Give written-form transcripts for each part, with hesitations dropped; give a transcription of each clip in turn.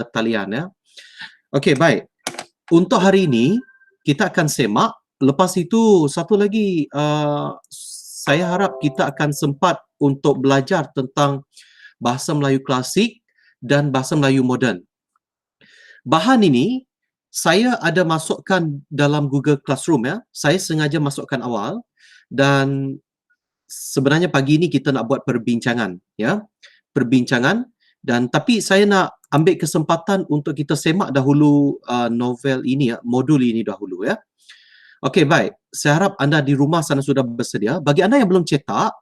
talian ya. Okey, baik. Untuk hari ini kita akan semak. Lepas itu satu lagi saya harap kita akan sempat untuk belajar tentang bahasa Melayu klasik dan bahasa Melayu moden. Bahan ini saya ada masukkan dalam Google Classroom ya. Saya sengaja masukkan awal dan sebenarnya pagi ini kita nak buat perbincangan ya. Perbincangan dan tapi saya nak ambil kesempatan untuk kita semak dahulu novel ini ya, modul ini dahulu ya. Okey, baik. Saya harap anda di rumah sana sudah bersedia. Bagi anda yang belum cetak,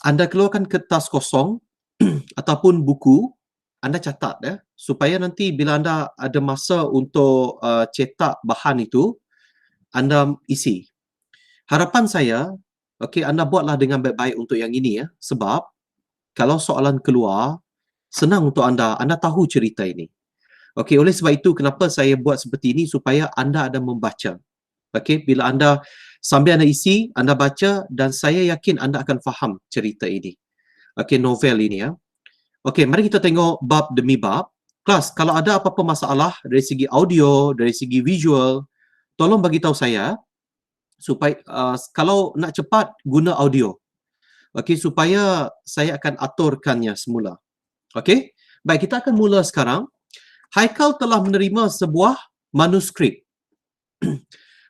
anda keluarkan kertas kosong ataupun buku, anda catat ya, supaya nanti bila anda ada masa untuk cetak bahan itu, anda isi. Harapan saya, okey, anda buatlah dengan baik-baik untuk yang ini ya, sebab kalau soalan keluar, senang untuk anda tahu cerita ini. Okey, oleh sebab itu kenapa saya buat seperti ini supaya anda ada membaca. Okey, bila anda sambil anda isi, anda baca dan saya yakin anda akan faham cerita ini. Okey, novel ini ya. Okey, mari kita tengok bab demi bab. Kelas, kalau ada apa-apa masalah dari segi audio, dari segi visual, tolong bagi tahu saya supaya kalau nak cepat guna audio. Okey, supaya saya akan aturkannya semula. Okey? Baik, kita akan mula sekarang. Haikal telah menerima sebuah manuskrip.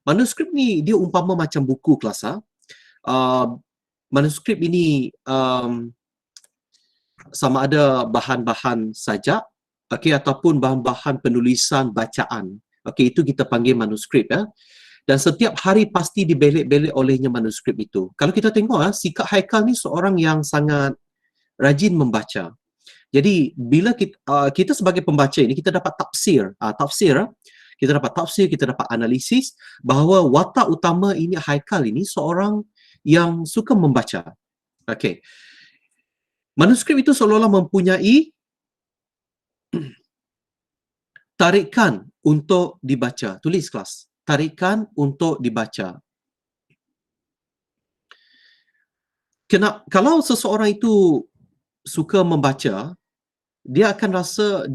Manuskrip ni dia umpama macam buku kelas. Manuskrip ini sama ada bahan-bahan sajak, okey, ataupun bahan-bahan penulisan bacaan. Okey, itu kita panggil manuskrip ya. Dan setiap hari pasti dibelek-belek olehnya manuskrip itu. Kalau kita tengok sikap Haikal ni seorang yang sangat rajin membaca. Jadi bila kita sebagai pembaca ini kita dapat tafsir, kita dapat tafsir, kita dapat analisis bahawa watak utama ini Haikal ini seorang yang suka membaca. Okey. Manuskrip itu seolah-olah mempunyai tarikan untuk dibaca. Tulis kelas. Tarikan untuk dibaca. Kalau seseorang itu suka membaca, dia akan rasa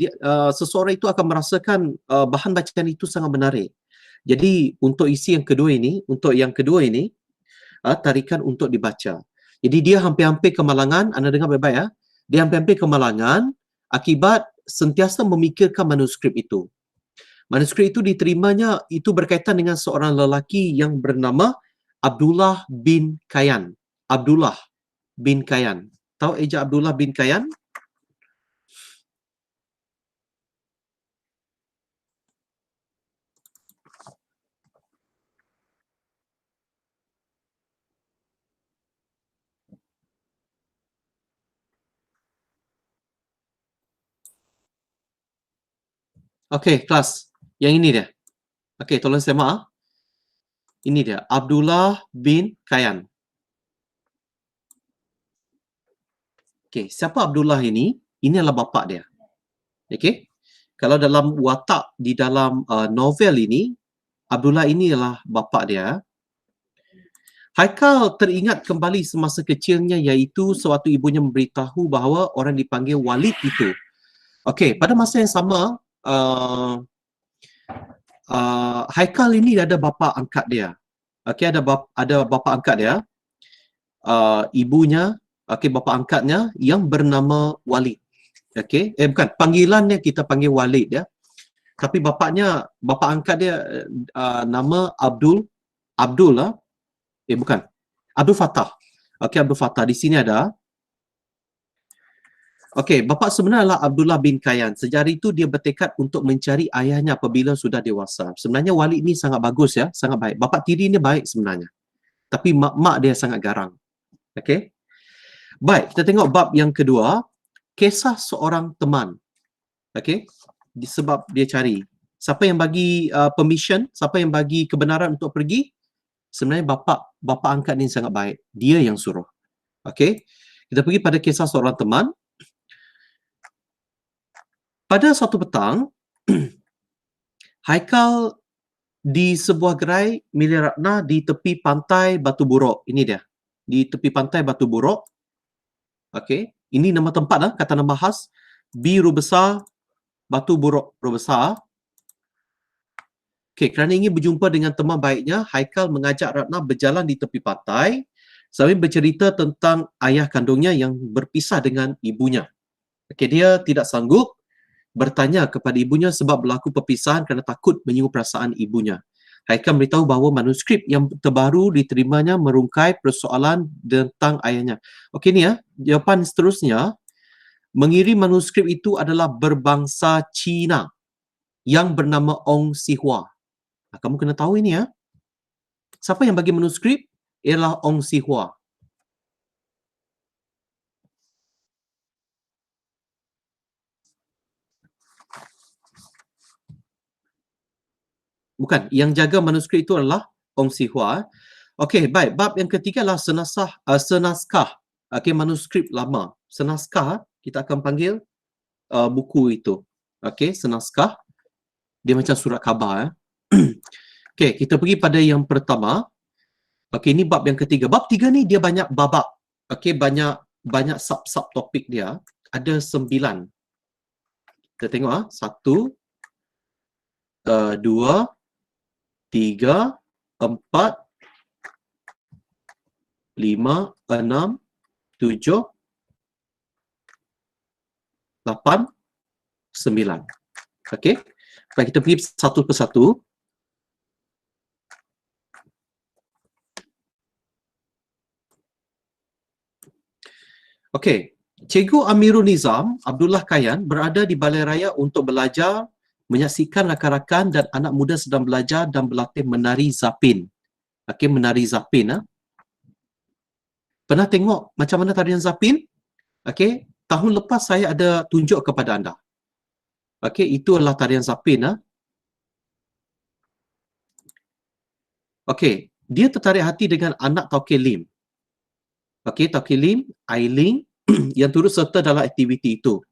seseorang itu akan merasakan bahan bacaan itu sangat menarik. Jadi untuk isi yang kedua ini, tarikan untuk dibaca. Jadi dia hampir-hampir kemalangan, anda dengar baik-baik ya. Dia hampir-hampir kemalangan akibat sentiasa memikirkan manuskrip itu. Manuskrip itu diterimanya itu berkaitan dengan seorang lelaki yang bernama Abdullah bin Kayan. Abdullah bin Kayan. Tahu eja Abdullah bin Kayan? Okey, kelas. Yang ini dia. Okey, tolong semak. Ini dia, Abdullah bin Kayan. Okey, siapa Abdullah ini? Ini adalah bapa dia. Okey. Kalau dalam watak di dalam novel ini, Abdullah ini adalah bapa dia. Haikal teringat kembali semasa kecilnya iaitu sewaktu ibunya memberitahu bahawa orang dipanggil Walid itu. Okey, pada masa yang sama Haikal ini ada bapa angkat dia. Okey, ada bapa angkat dia. Ibunya, okey, bapa angkatnya yang bernama Walid. Okey, bukan, panggilannya kita panggil Walid ya. Tapi bapa angkat dia nama Abdul lah. Bukan. Abdul Fattah. Okey, Abdul Fattah. Di sini ada. Okey, bapa sebenarnya adalah Abdullah bin Kayan. Sejak hari itu dia bertekad untuk mencari ayahnya apabila sudah dewasa. Sebenarnya Walid ni sangat bagus ya, sangat baik. Bapa tiri ni baik sebenarnya. Tapi mak dia sangat garang. Okey. Baik, kita tengok bab yang kedua, kisah seorang teman. Okey. Sebab dia cari. Siapa yang bagi permission, siapa yang bagi kebenaran untuk pergi? Sebenarnya bapa angkat ni sangat baik. Dia yang suruh. Okey. Kita pergi pada kisah seorang teman. Pada suatu petang, Haikal di sebuah gerai milik Ratna di tepi pantai Batu Buruk. Ini dia. Di tepi pantai Batu Buruk. Okey. Ini nama tempat kata nama khas. biru besar, batu buruk besar. Okey, kerana ingin berjumpa dengan teman baiknya, Haikal mengajak Ratna berjalan di tepi pantai sambil bercerita tentang ayah kandungnya yang berpisah dengan ibunya. Okey, dia tidak sanggup bertanya kepada ibunya sebab berlaku perpisahan kerana takut menyinggung perasaan ibunya. Haikal beritahu bahawa manuskrip yang terbaru diterimanya merungkai persoalan tentang ayahnya. Okey ni jawapan seterusnya, mengirim manuskrip itu adalah berbangsa Cina yang bernama Ong Si Hua. Kamu kena tahu ini ya. Siapa yang bagi manuskrip? Ialah Ong Si Hua. Bukan, yang jaga manuskrip itu adalah Ong Si Hua. Okey, baik. Bab yang ketiga adalah senaskah. Okey, manuskrip lama. Senaskah, kita akan panggil buku itu. Okey, senaskah. Dia macam surat khabar. Okey, kita pergi pada yang pertama. Okey, ini bab yang ketiga. Bab tiga ni dia banyak babak. Okey, banyak sub topik dia. Ada 9. Kita tengok 1, 2, 3, 4, 5, 6, 7, 8, 9. Okey. Baik, kita pergi satu persatu. Okey. Cikgu Amirul Nizam, Abdullah Kayan berada di Balai Raya untuk belajar, menyaksikan rakan-rakan dan anak muda sedang belajar dan berlatih menari zapin. Okey, menari zapin. Pernah tengok macam mana tarian zapin? Okey, tahun lepas saya ada tunjuk kepada anda. Okey, itu adalah tarian zapin. Okey, dia tertarik hati dengan anak Tauke Lim. Okey, Tauke Lim, Ailing yang turut serta dalam aktiviti itu.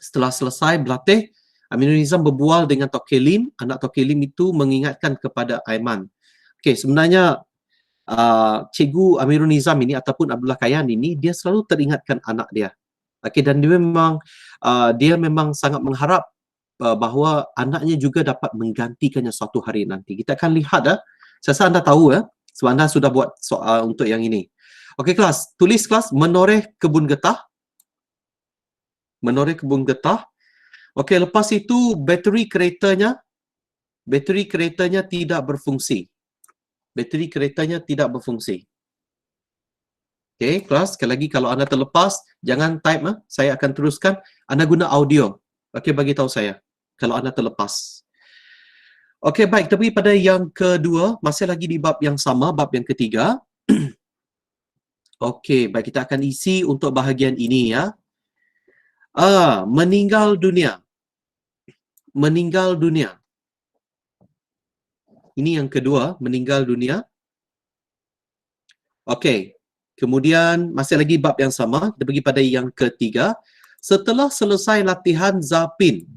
Setelah selesai berlatih, Aminul Nizam berbual dengan Tauke Lim. Anak Tauke Lim itu mengingatkan kepada Aiman. Okey, sebenarnya Cikgu Amirul Nizam ini ataupun Abdullah Kayan ini, dia selalu teringatkan anak dia. Okey, dan dia memang sangat mengharap bahawa anaknya juga dapat menggantikannya suatu hari nanti. Kita akan lihat saya rasa anda tahu sebab anda sudah buat soal untuk yang ini. Okey kelas, tulis kelas menoreh kebun getah. Menoreh kebun getah. Okey, lepas itu bateri keretanya tidak berfungsi. Bateri keretanya tidak berfungsi. Okey, kelas, sekali lagi kalau anda terlepas, jangan type saya akan teruskan. Anda guna audio. Okey, bagi tahu saya kalau anda terlepas. Okey, baik, kita pergi pada yang kedua, masih lagi di bab yang sama, bab yang ketiga. Okey, baik, kita akan isi untuk bahagian ini ya. Meninggal dunia. Meninggal dunia. Ini yang kedua, meninggal dunia. Okey. Kemudian masih lagi bab yang sama, kita pergi pada yang ketiga. Setelah selesai latihan Zapin,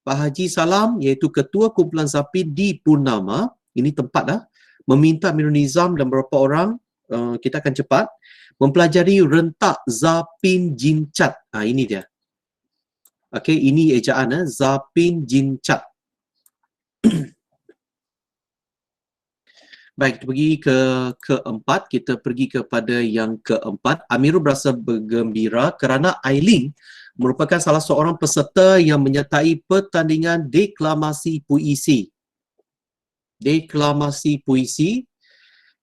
Pak Haji Salam iaitu Ketua Kumpulan Zapin di Purnama, ini tempat meminta Amirul Nizam dan beberapa orang, kita akan cepat, mempelajari rentak Zapin Jincat. Ini dia. Okey, ini ejaan Zapin Jincat. Baik, kita pergi ke keempat. Kita pergi kepada yang keempat. Amirul berasa bergembira kerana Ailing merupakan salah seorang peserta yang menyertai pertandingan deklamasi puisi. Deklamasi puisi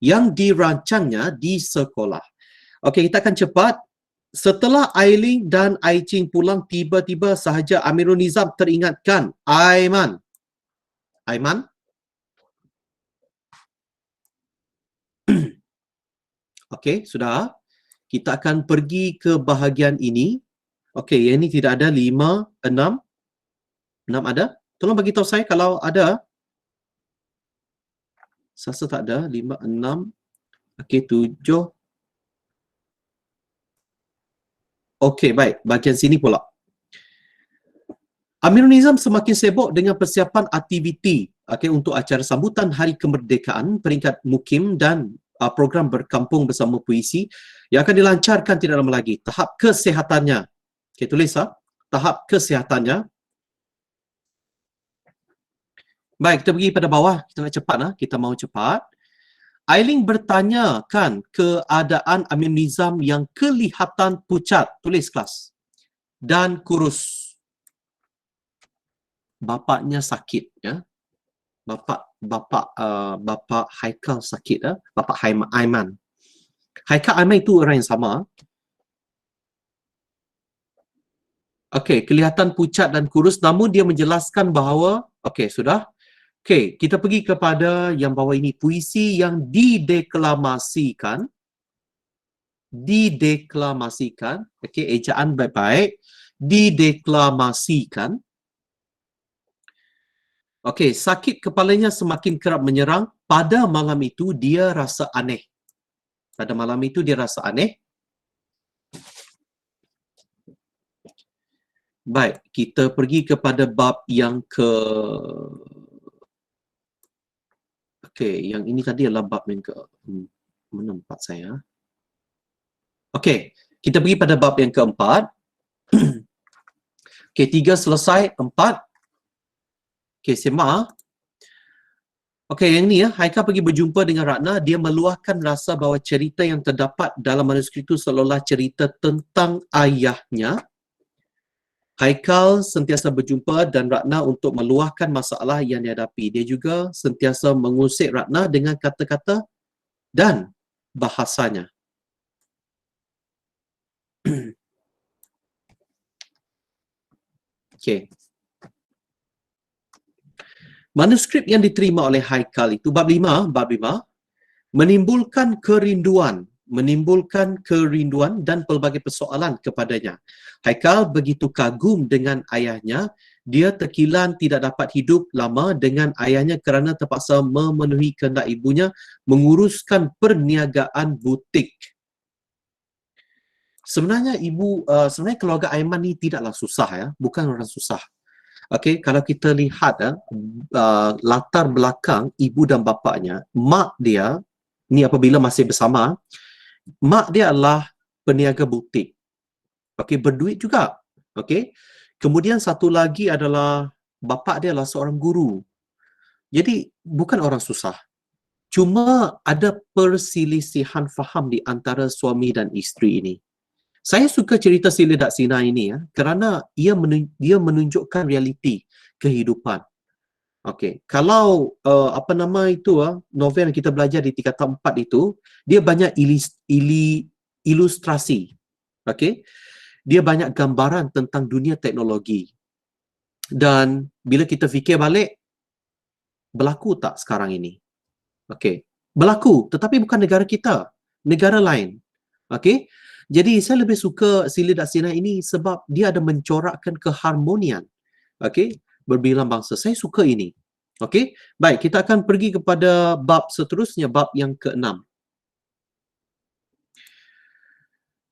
yang dirancangnya di sekolah. Okey, kita akan cepat. Setelah Ailing dan Aicing pulang, tiba-tiba sahaja Amirul Nizam teringatkan Aiman. Aiman? Okey, sudah. Kita akan pergi ke bahagian ini. Okey, yang ini tidak ada. 5, 6. 6 ada? Tolong bagi tahu saya kalau ada. Saya rasa tak ada. 5, 6. Okey, 7. Okey, baik. Bahagian sini pula. Amirul Nizam semakin sibuk dengan persiapan aktiviti untuk acara sambutan Hari Kemerdekaan peringkat Mukim dan program berkampung bersama puisi yang akan dilancarkan tidak lama lagi. Tahap kesihatannya. Okey, tulis tahap kesihatannya. Baik, kita pergi pada bawah. Kita nak cepat. Kita mau cepat. Aileen bertanyakan keadaan Amin Nizam yang kelihatan pucat. Tulis kelas. Dan kurus. Bapaknya sakit. Ya. Bapa Haikal sakit. Bapa Aiman. Haikal Aiman itu orang yang sama. Okey, kelihatan pucat dan kurus, namun dia menjelaskan bahawa, okey, sudah. Okey, kita pergi kepada yang bawah ini, puisi yang dideklamasikan. Dideklamasikan. Okey, ejaan baik-baik. Dideklamasikan. Okey, sakit kepalanya semakin kerap menyerang. Pada malam itu dia rasa aneh. Pada malam itu dia rasa aneh. Baik, kita pergi kepada bab yang Okey, yang ini tadi adalah bab yang mana empat saya? Okey, kita pergi pada bab yang keempat. Okey, 3 selesai, 4. Okey, semak. Okey, yang ni Haikal pergi berjumpa dengan Ratna, dia meluahkan rasa bahawa cerita yang terdapat dalam manuskrip itu seolah-olah cerita tentang ayahnya. Haikal sentiasa berjumpa dan Ratna untuk meluahkan masalah yang dihadapi. Dia juga sentiasa mengusik Ratna dengan kata-kata dan bahasanya. Okey. Manuskrip yang diterima oleh Haikal itu, bab 5, menimbulkan kerinduan dan pelbagai persoalan kepadanya. Haikal begitu kagum dengan ayahnya, dia terkilan tidak dapat hidup lama dengan ayahnya kerana terpaksa memenuhi kehendak ibunya menguruskan perniagaan butik. Sebenarnya sebenarnya keluarga Aiman ni tidaklah susah, bukan orang susah. Okey, kalau kita lihat latar belakang ibu dan bapaknya, mak dia ni apabila masih bersama, mak dia adalah peniaga butik. Okey, berduit juga. Okey. Kemudian satu lagi adalah bapa dia adalah seorang guru. Jadi bukan orang susah. Cuma ada perselisihan faham di antara suami dan isteri ini. Saya suka cerita Sila Dak Sina ini kerana ia menunjukkan realiti kehidupan. Okey, kalau novel yang kita belajar di tingkatan 4 itu, dia banyak ilustrasi. Okey. Dia banyak gambaran tentang dunia teknologi. Dan bila kita fikir balik, berlaku tak sekarang ini? Okey. Berlaku, tetapi bukan negara kita, negara lain. Okey. Jadi saya lebih suka Sila Dak Sina ini sebab dia ada mencorakkan keharmonian. Okey, berbilang bangsa. Saya suka ini. Okey. Baik, kita akan pergi kepada bab seterusnya, bab yang ke-6.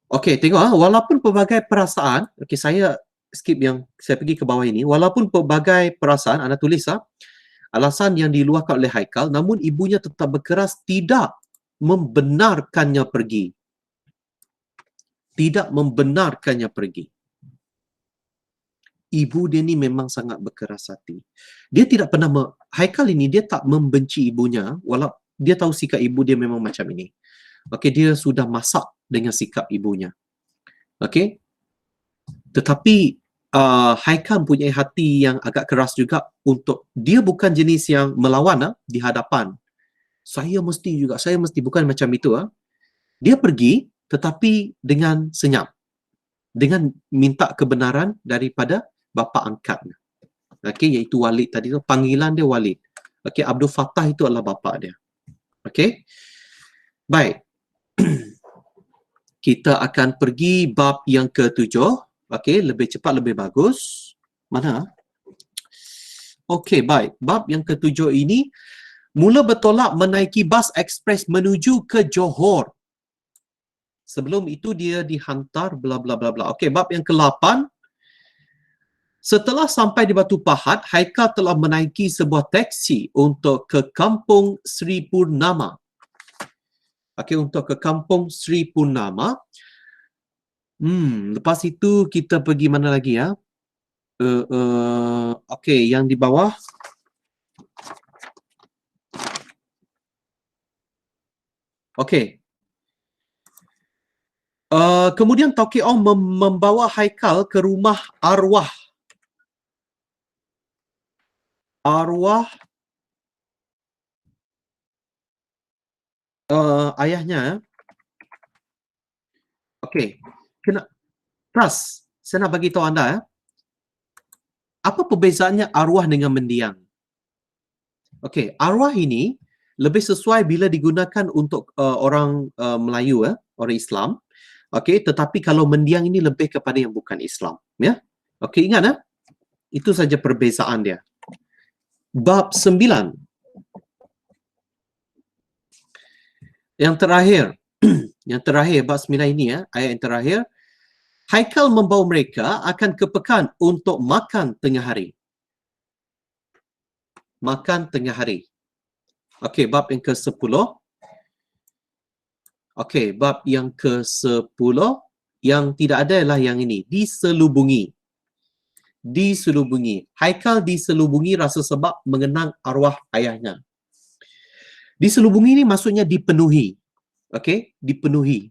Okey, tengok walaupun pelbagai perasaan, okey saya skip yang saya pergi ke bawah ini, walaupun pelbagai perasaan anda tulis alasan yang diluahkan oleh Haikal, namun ibunya tetap berkeras tidak membenarkannya pergi. Tidak membenarkannya pergi. Ibu dia ni memang sangat berkeras hati. Dia tidak pernah Haikal ini dia tak membenci ibunya, walau dia tahu sikap ibu dia memang macam ini. Okey, dia sudah masak dengan sikap ibunya. Okey. Tetapi Haikal punya hati yang agak keras juga untuk dia bukan jenis yang melawan di hadapan. Saya mesti bukan macam itu. Dia pergi tetapi dengan senyap. Dengan minta kebenaran daripada bapa angkatnya. Okey, iaitu Walid tadi tu, panggilan dia Walid. Okey, Abdul Fattah itu adalah bapa dia. Okey. Baik. Kita akan pergi bab yang ke-7. Okey, lebih cepat lebih bagus. Mana? Okey, baik. Bab yang ke-7 ini mula bertolak menaiki bas ekspres menuju ke Johor. Sebelum itu dia dihantar bla bla bla bla. Okey, bab yang ke-8. Setelah sampai di Batu Pahat, Haikal telah menaiki sebuah teksi untuk ke Kampung Sri Purnama. Okey, untuk ke Kampung Sri Purnama. Lepas itu kita pergi mana lagi Okey, yang di bawah. Okey. Kemudian Tauqi Ong membawa Haikal ke rumah arwah. Arwah ayahnya. Okey. Pras, saya nak bagi tahu anda apa perbezaannya arwah dengan mendiang? Okey, arwah ini lebih sesuai bila digunakan untuk orang Melayu, orang Islam. Okey, tetapi kalau mendiang ini lebih kepada yang bukan Islam, ya. Okey, ingat itu saja perbezaan dia. Bab 9. Yang terakhir, yang terakhir bab 9 ini ayat yang terakhir, Haikal membawa mereka akan ke pekan untuk makan tengah hari. Makan tengah hari. Okey, bab yang ke-10. Okey, bab yang ke-10 yang tidak ada ialah yang ini, diselubungi. Diselubungi. Haikal diselubungi rasa sebab mengenang arwah ayahnya. Diselubungi ini maksudnya dipenuhi. Okey, dipenuhi.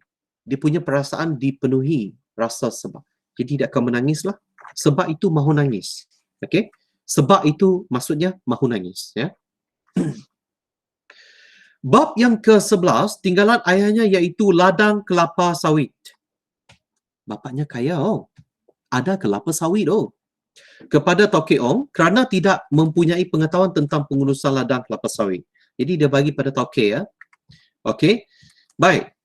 Dia punya perasaan dipenuhi rasa sebab. Jadi dia akan menangislah. Sebab itu mahu nangis. Okey? Sebab itu maksudnya mahu nangis, ya. Bab yang ke-11, tinggalan ayahnya iaitu ladang kelapa sawit. Bapaknya kaya, ada kelapa sawit, kepada Tauqi Ong kerana tidak mempunyai pengetahuan tentang pengurusan ladang kelapa sawit. Jadi dia bagi pada Tauqi, ya. Okey. Baik.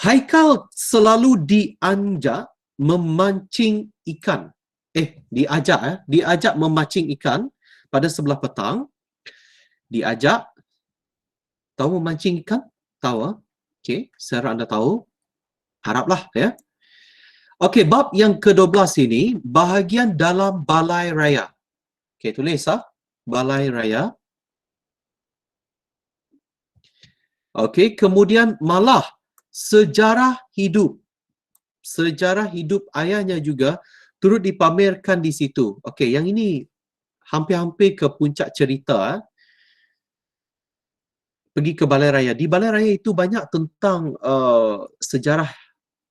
Haikal selalu diajak memancing ikan. Diajak memancing ikan pada sebelah petang. Diajak. Tahu memancing ikan? Tahu? Okey, saya harap anda tahu. Haraplah, ya. Okey, bab yang ke-12 ini bahagian dalam balai raya. Okey, tulis balai raya. Okey, kemudian malah sejarah hidup. Sejarah hidup ayahnya juga turut dipamerkan di situ. Okey, yang ini hampir-hampir ke puncak cerita. Pergi ke balai raya. Di balai raya itu banyak tentang sejarah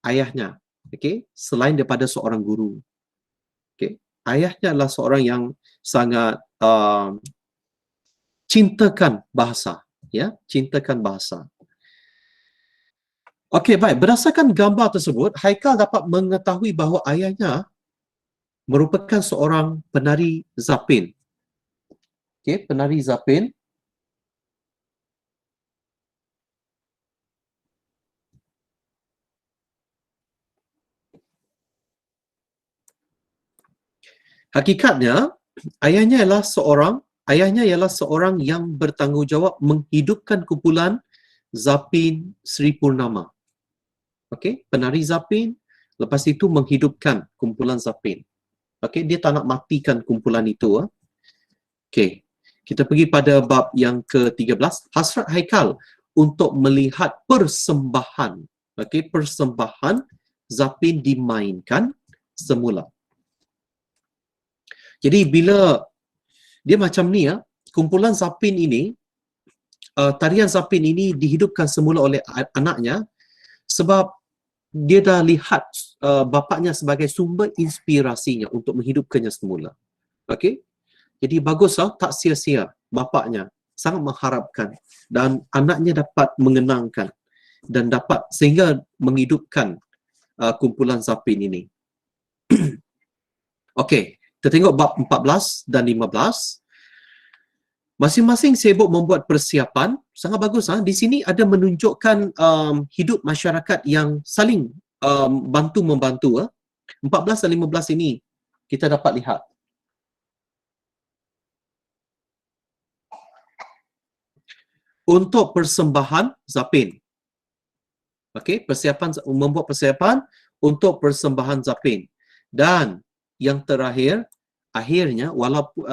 ayahnya. Okey, selain daripada seorang guru. Okey, ayahnya adalah seorang yang sangat cintakan bahasa, ya, cintakan bahasa. Okey, baik. Berdasarkan gambar tersebut, Haikal dapat mengetahui bahawa ayahnya merupakan seorang penari zapin. Okey, penari zapin. Hakikatnya, ayahnya ialah seorang yang bertanggungjawab menghidupkan kumpulan Zapin Sri Purnama. Okey, penari Zapin, lepas itu menghidupkan kumpulan Zapin. Okey, dia tak nak matikan kumpulan itu. Okey, kita pergi pada bab yang ke-13, hasrat Haikal untuk melihat persembahan. Okey, persembahan Zapin dimainkan semula. Jadi bila dia macam ni, kumpulan Zapin ini, tarian Zapin ini dihidupkan semula oleh anaknya sebab dia dah lihat bapaknya sebagai sumber inspirasinya untuk menghidupkannya semula. Okey? Jadi baguslah, tak sia-sia bapaknya sangat mengharapkan dan anaknya dapat mengenangkan dan dapat sehingga menghidupkan kumpulan Zapin ini. Okey, kita tengok bab 14 dan 15. Masing-masing sibuk membuat persiapan. Sangat bagus. Di sini ada menunjukkan hidup masyarakat yang saling bantu-membantu. 14 dan 15 ini kita dapat lihat. Untuk persembahan Zapin. Okey, membuat persiapan untuk persembahan Zapin. Dan yang terakhir, akhirnya walaupun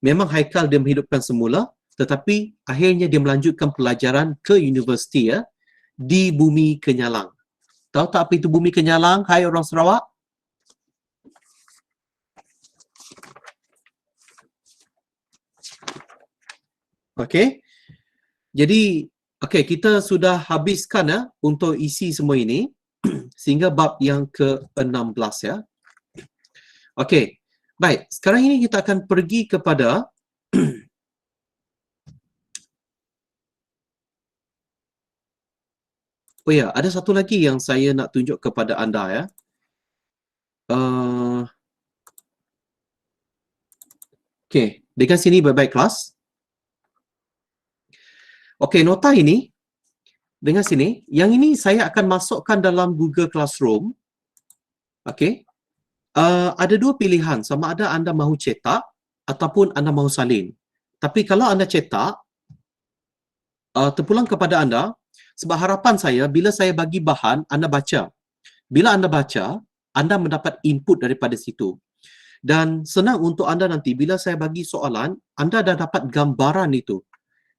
memang Haikal dia menghidupkan semula, tetapi akhirnya dia melanjutkan pelajaran ke universiti di Bumi Kenyalang. Tahu tak apa itu Bumi Kenyalang, hai orang Sarawak? Okey. Jadi, okey, kita sudah habiskan untuk isi semua ini sehingga bab yang ke-16 ya. Okey. Baik, sekarang ini kita akan pergi kepada oh ya, ada satu lagi yang saya nak tunjuk kepada anda ya. Okey, dengan sini baik-baik kelas. Okey, nota ini dengan sini, yang ini saya akan masukkan dalam Google Classroom. Okey. Ada dua pilihan, sama ada anda mahu cetak ataupun anda mahu salin. Tapi kalau anda cetak, terpulang kepada anda, sebab harapan saya bila saya bagi bahan, anda baca. Bila anda baca, anda mendapat input daripada situ. Dan senang untuk anda nanti, bila saya bagi soalan, anda dah dapat gambaran itu.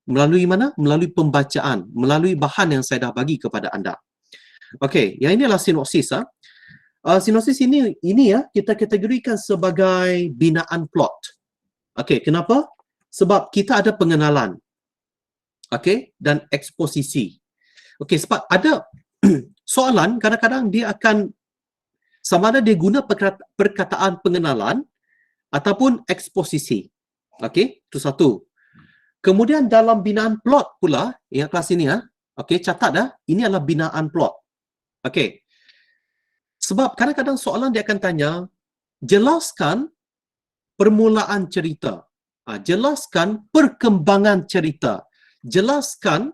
Melalui mana? Melalui pembacaan, melalui bahan yang saya dah bagi kepada anda. Okey, yang ini adalah sinopsis. Sinopsis ini ya, kita kategorikan sebagai binaan plot. Okey, kenapa? Sebab kita ada pengenalan. Okey, dan eksposisi. Okey, sebab ada soalan kadang-kadang dia akan sama ada dia guna perkataan pengenalan ataupun eksposisi. Okey, itu satu. Kemudian dalam binaan plot pula, yang kelas ini okey, catat ini adalah binaan plot. Okey. Sebab kadang-kadang soalan dia akan tanya, jelaskan permulaan cerita. Jelaskan perkembangan cerita. Jelaskan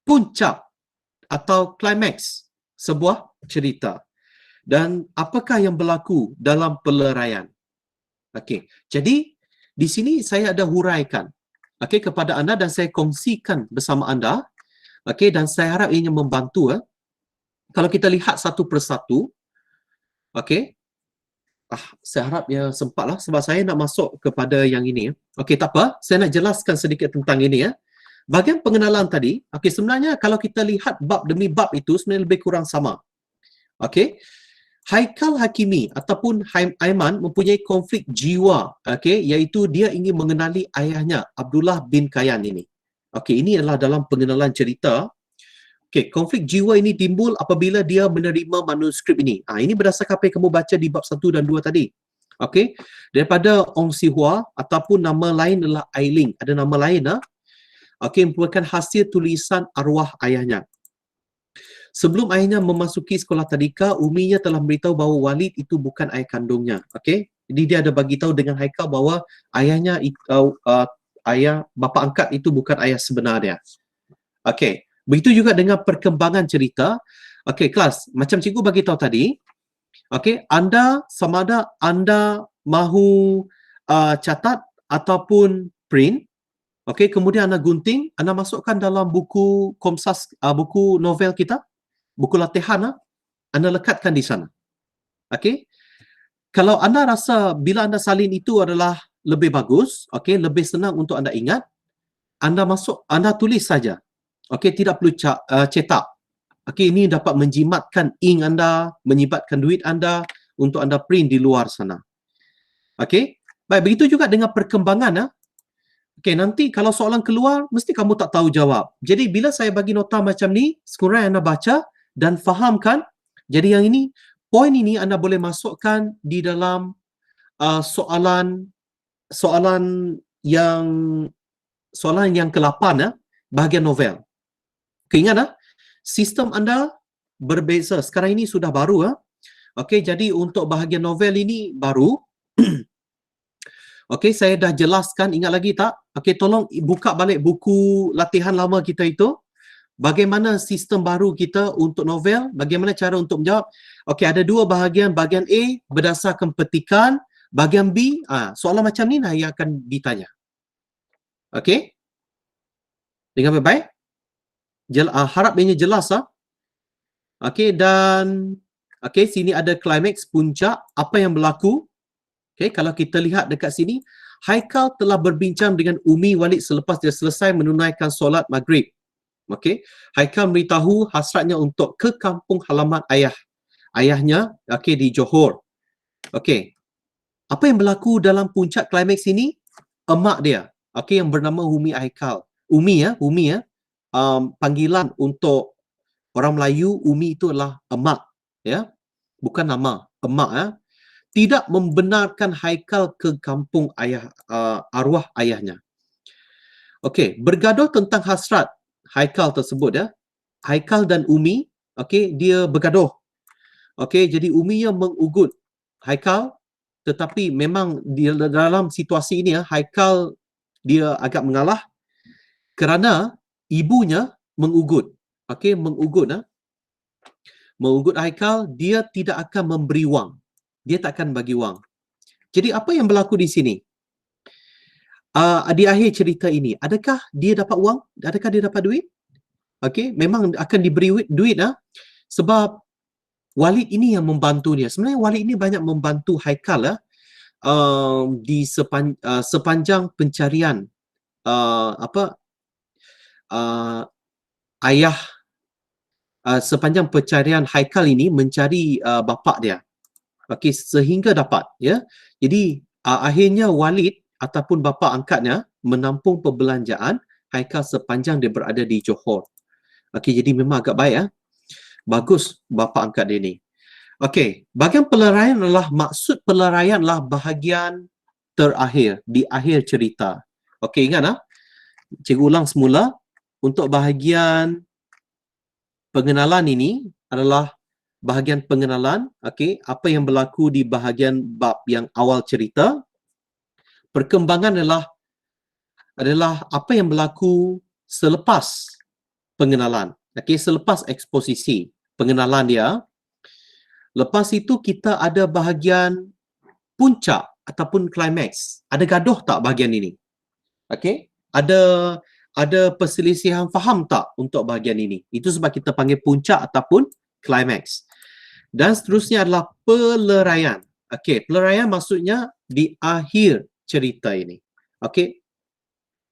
puncak atau klimaks sebuah cerita. Dan apakah yang berlaku dalam peleraian. Okey. Jadi, di sini saya ada huraikan kepada anda dan saya kongsikan bersama anda. Okey, dan saya harap ianya membantu. Kalau kita lihat satu persatu, okey. Saya harap ya sempatlah sebab saya nak masuk kepada yang ini. Okey, tak apa. Saya nak jelaskan sedikit tentang ini. Bahagian pengenalan tadi, okey, sebenarnya kalau kita lihat bab demi bab itu sebenarnya lebih kurang sama. Okey. Haikal Hakimi ataupun Aiman mempunyai konflik jiwa, okey, iaitu dia ingin mengenali ayahnya, Abdullah bin Kayan ini. Okey, ini adalah dalam pengenalan cerita. Okey, konflik jiwa ini timbul apabila dia menerima manuskrip ini. Ini berdasarkan apa yang kamu baca di bab 1 dan 2 tadi. Okey, daripada Ong Si Hua ataupun nama lain adalah Ailing. Ada nama lain okey, merupakan hasil tulisan arwah ayahnya. Sebelum ayahnya memasuki sekolah tadika, uminya telah memberitahu bahawa Walid itu bukan ayah kandungnya. Okey, jadi dia ada bagi tahu dengan Haikal bahawa ayahnya ayah bapa angkat itu bukan ayah sebenarnya. Okey, begitu juga dengan perkembangan cerita. Okey, kelas, macam cikgu bagi tahu tadi, okey, anda sama ada anda mahu catat ataupun print. Okey, kemudian anda gunting, anda masukkan dalam buku Komsas, buku novel kita, buku latihan, anda lekatkan di sana. Okey. Kalau anda rasa bila anda salin itu adalah lebih bagus, okey, lebih senang untuk anda ingat, anda tulis saja. Okey, tidak perlu cetak. Okey, ini dapat menjimatkan ink anda, menyibatkan duit anda untuk anda print di luar sana. Okey. Baik, begitu juga dengan perkembangan. Okey, nanti kalau soalan keluar, mesti kamu tak tahu jawab. Jadi, bila saya bagi nota macam ni, sekurang anda baca dan fahamkan. Jadi, yang ini, poin ini anda boleh masukkan di dalam soalan yang ke-8 bahagian novel. Ingat sistem anda berbeza. Sekarang ini sudah baru. Okey, jadi untuk bahagian novel ini baru. Okey, saya dah jelaskan, ingat lagi tak? Okey, tolong buka balik buku latihan lama kita itu. Bagaimana sistem baru kita untuk novel, bagaimana cara untuk menjawab. Okey, ada dua bahagian. Bahagian A berdasarkan petikan, bahagian B, soalan macam ni yang akan ditanya. Okey? Dengan baik-baik? Harap ianya jelas. Okey, dan okey, sini ada klimaks, puncak, apa yang berlaku. Okay, kalau kita lihat dekat sini, Haikal telah berbincang dengan Umi Walid selepas dia selesai menunaikan solat maghrib. Okay, Haikal memberitahu hasratnya untuk ke kampung halaman ayahnya, okay, di Johor. Okay, apa yang berlaku dalam puncak klimaks ini? emak dia, okey, yang bernama Umi Haikal. Umi ya. Panggilan untuk orang Melayu, Umi itu adalah emak, ya. Bukan nama, emak ya. Tidak membenarkan Haikal ke kampung arwah ayahnya. Okey, bergaduh tentang hasrat Haikal tersebut ya. Haikal dan Umi, okey, dia bergaduh. Okey, jadi Umi yang mengugut Haikal, tetapi memang di dalam situasi ini ya, Haikal dia agak mengalah kerana ibunya mengugut. Okey, mengugut Haikal, dia tidak akan memberi wang. Dia tak akan bagi wang. Jadi apa yang berlaku di sini? Di akhir cerita ini, adakah dia dapat wang? Adakah dia dapat duit? Okey, memang akan diberi duit sebab Walid ini yang membantu dia. Sebenarnya Walid ini banyak membantu Haikal di sepanjang pencarian uh, ayah sepanjang pencarian Haikal ini mencari bapa dia. Okey, sehingga dapat ya. Jadi akhirnya Walid ataupun bapa angkatnya menampung perbelanjaan Haikal sepanjang dia berada di Johor. Okey, jadi memang agak baik ya. Bagus bapa angkat dia ni. Okey, bahagian peleraian adalah maksud peleraian adalah bahagian terakhir di akhir cerita. Okey, ingat cikgu ulang semula untuk bahagian pengenalan ini adalah bahagian pengenalan, okey, apa yang berlaku di bahagian bab yang awal cerita. Perkembangan adalah apa yang berlaku selepas pengenalan. Okey, selepas eksposisi pengenalan dia. Lepas itu kita ada bahagian puncak ataupun klimaks. Ada gaduh tak bahagian ini? Okey, ada perselisihan faham tak untuk bahagian ini? Itu sebab kita panggil puncak ataupun klimaks. Dan seterusnya adalah peleraian. Okey, peleraian maksudnya di akhir cerita ini. Okey,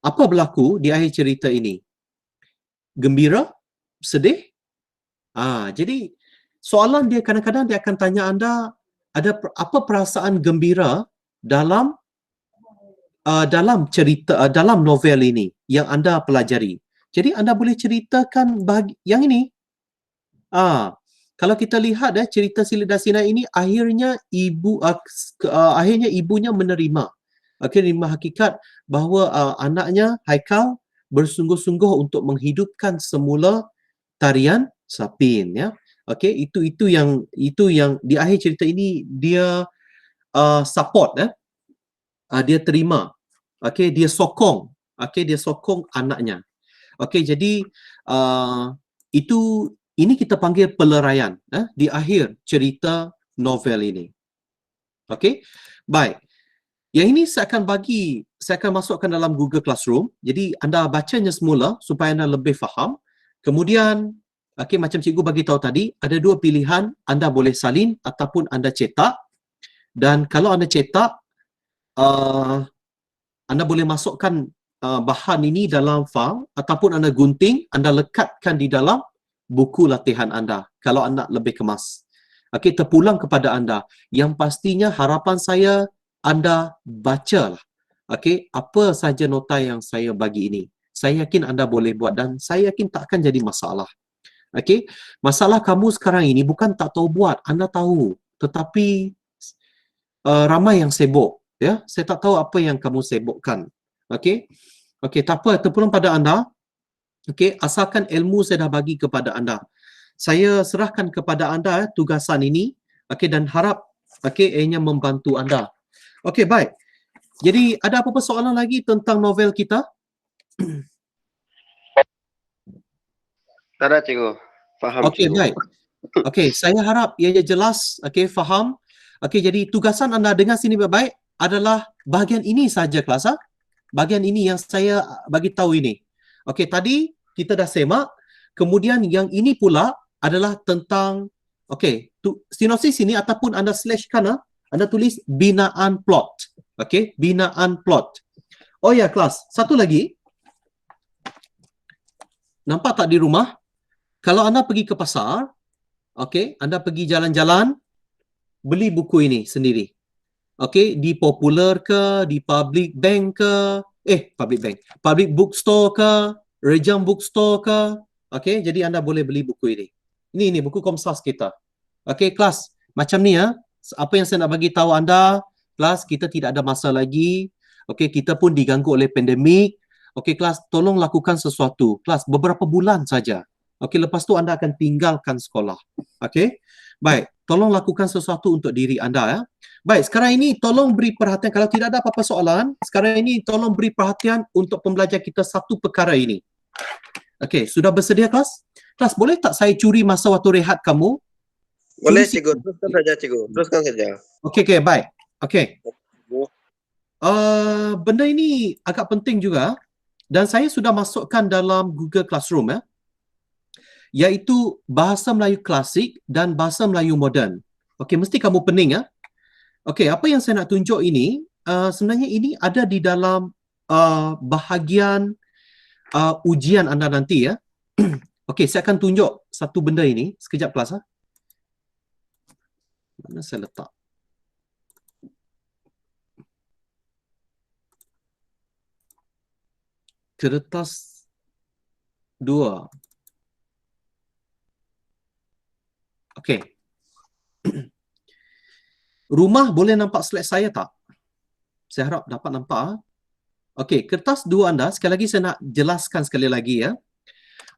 apa berlaku di akhir cerita ini? Gembira? Sedih? Jadi soalan dia kadang-kadang dia akan tanya anda, ada apa perasaan gembira dalam cerita dalam novel ini yang anda pelajari. Jadi anda boleh ceritakan yang ini. Kalau kita lihat cerita Silid Dasina ini akhirnya akhirnya ibunya menerima hakikat bahawa anaknya Haikal bersungguh-sungguh untuk menghidupkan semula tarian Sapin ya. Okey, itu yang di akhir cerita ini dia support dia terima. Okey, dia sokong. Okey, dia sokong anaknya. Okey, jadi ini kita panggil peleraian di akhir cerita novel ini. Okey, baik. Yang ini saya akan masukkan dalam Google Classroom. Jadi anda bacanya semula supaya anda lebih faham. Kemudian, okey, macam cikgu bagi tahu tadi, ada dua pilihan, anda boleh salin ataupun anda cetak. Dan kalau anda cetak, anda boleh masukkan bahan ini dalam file ataupun anda gunting, anda lekatkan di dalam buku latihan anda kalau anda lebih kemas. Okey, terpulang kepada anda. Yang pastinya harapan saya anda bacalah. Okey, apa saja nota yang saya bagi ini. Saya yakin anda boleh buat dan saya yakin tak akan jadi masalah. Okey, masalah kamu sekarang ini bukan tak tahu buat, anda tahu, tetapi ramai yang sibuk. Ya, saya tak tahu apa yang kamu sibukkan. Okey, tak apa, terpulang pada anda. Okey, asalkan ilmu saya dah bagi kepada anda. Saya serahkan kepada anda tugasan ini. Okey, dan harap ianya membantu anda. Okey, baik. Jadi ada apa-apa soalan lagi tentang novel kita? Tak ada, cikgu. Faham, okey, cikgu. baik. Okey, saya harap ianya jelas, okey, faham. Okey, jadi tugasan anda dengar sini baik-baik adalah bahagian ini saja kelas. Bahagian ini yang saya bagi tahu ini. Okey, tadi kita dah semak. Kemudian yang ini pula adalah tentang sinopsis ini ataupun anda slashkan anda tulis binaan plot. Okey, binaan plot. Oh ya, kelas. Satu lagi. Nampak tak di rumah? Kalau anda pergi ke pasar, okey, anda pergi jalan-jalan, beli buku ini sendiri. Okey, di Popular ke, di Public Bank ke, Public Bank, Public Bookstore ke, Rejang Bookstore ke. Okey, jadi anda boleh beli buku ini. Ini buku Komsas kita. Okey, kelas. Macam ni ya. Apa yang saya nak bagi tahu anda, kelas, kita tidak ada masa lagi. Okey, kita pun diganggu oleh pandemik. Okey, kelas, tolong lakukan sesuatu. Kelas, beberapa bulan saja. Okey, lepas tu anda akan tinggalkan sekolah. Okey? Baik, tolong lakukan sesuatu untuk diri anda ya. Baik, sekarang ini tolong beri perhatian. Kalau tidak ada apa-apa soalan, sekarang ini tolong beri perhatian untuk pembelajar kita satu perkara ini. Okey, sudah bersedia kelas? Kelas, boleh tak saya curi masa waktu rehat kamu? Boleh cikgu, teruskan saja cikgu, teruskan saja. Okey, baik. Okey. Benda ini agak penting juga dan saya sudah masukkan dalam Google Classroom ya. Iaitu bahasa Melayu klasik dan bahasa Melayu moden. Okey, mesti kamu pening ya. Okey, apa yang saya nak tunjuk ini sebenarnya ini ada di dalam bahagian ujian anda nanti ya. Okey, saya akan tunjuk satu benda ini sekejap kelas. Mana saya letak? Kertas 2. Okey. Rumah boleh nampak slide saya tak? Saya harap dapat nampak. Okey, kertas 2 anda, sekali lagi saya nak jelaskan sekali lagi ya.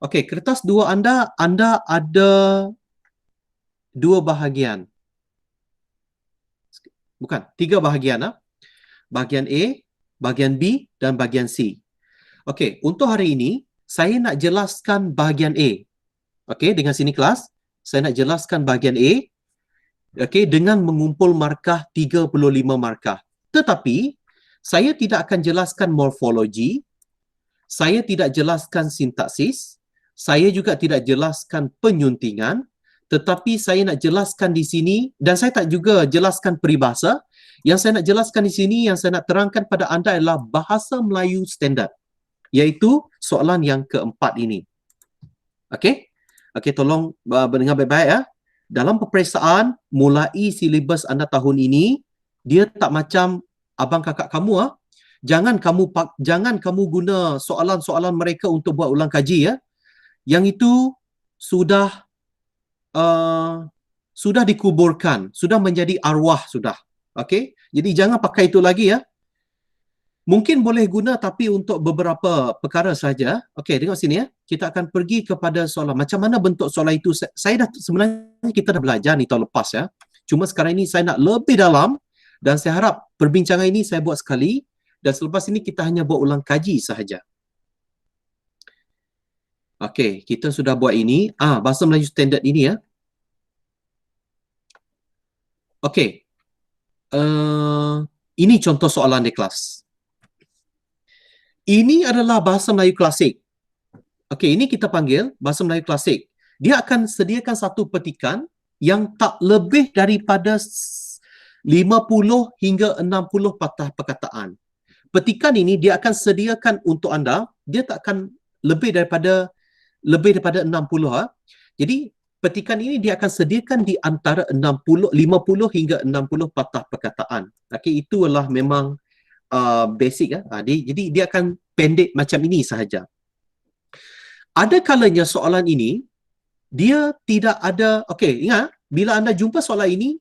Okey, kertas 2 anda ada 2 bahagian. Bukan, 3 bahagian. Bahagian A, bahagian B dan bahagian C. Okey, untuk hari ini saya nak jelaskan bahagian A. Okey, dengan sini kelas, saya nak jelaskan bahagian A. Okey, dengan mengumpul markah 35 markah. Tetapi saya tidak akan jelaskan morfologi, saya tidak jelaskan sintaksis, saya juga tidak jelaskan penyuntingan, tetapi saya nak jelaskan di sini dan saya tak juga jelaskan peribahasa. Yang saya nak jelaskan di sini, yang saya nak terangkan pada anda adalah bahasa Melayu standard, iaitu soalan yang keempat ini. Okey? Okey, tolong mendengar baik-baik ya. Dalam peperiksaan mulai silibus anda tahun ini, dia tak macam abang kakak kamu Jangan kamu guna soalan-soalan mereka untuk buat ulang kaji ya. Yang itu sudah dikuburkan, sudah menjadi arwah sudah. Okey? Jadi jangan pakai itu lagi ya. Mungkin boleh guna tapi untuk beberapa perkara saja. Okey, tengok sini ya. Kita akan pergi kepada soalan. Macam mana bentuk soalan itu? Saya dah sebenarnya kita dah belajar ni tahun lepas ya. Cuma sekarang ini saya nak lebih dalam dan saya harap perbincangan ini saya buat sekali dan selepas ini kita hanya buat ulang kaji sahaja. Okey, kita sudah buat ini. Bahasa Melayu standard ini ya. Okey. Ini contoh soalan di kelas. Ini adalah bahasa Melayu klasik. Okey, ini kita panggil bahasa Melayu klasik. Dia akan sediakan satu petikan yang tak lebih daripada 50 hingga 60 patah perkataan. Petikan ini dia akan sediakan untuk anda, dia tak akan lebih daripada 60 Jadi petikan ini dia akan sediakan di antara 50 hingga 60 patah perkataan. Okey, itulah memang basic jadi dia akan pendek macam ini sahaja. Ada kalanya soalan ini dia tidak ada. Okey, ingat bila anda jumpa soalan ini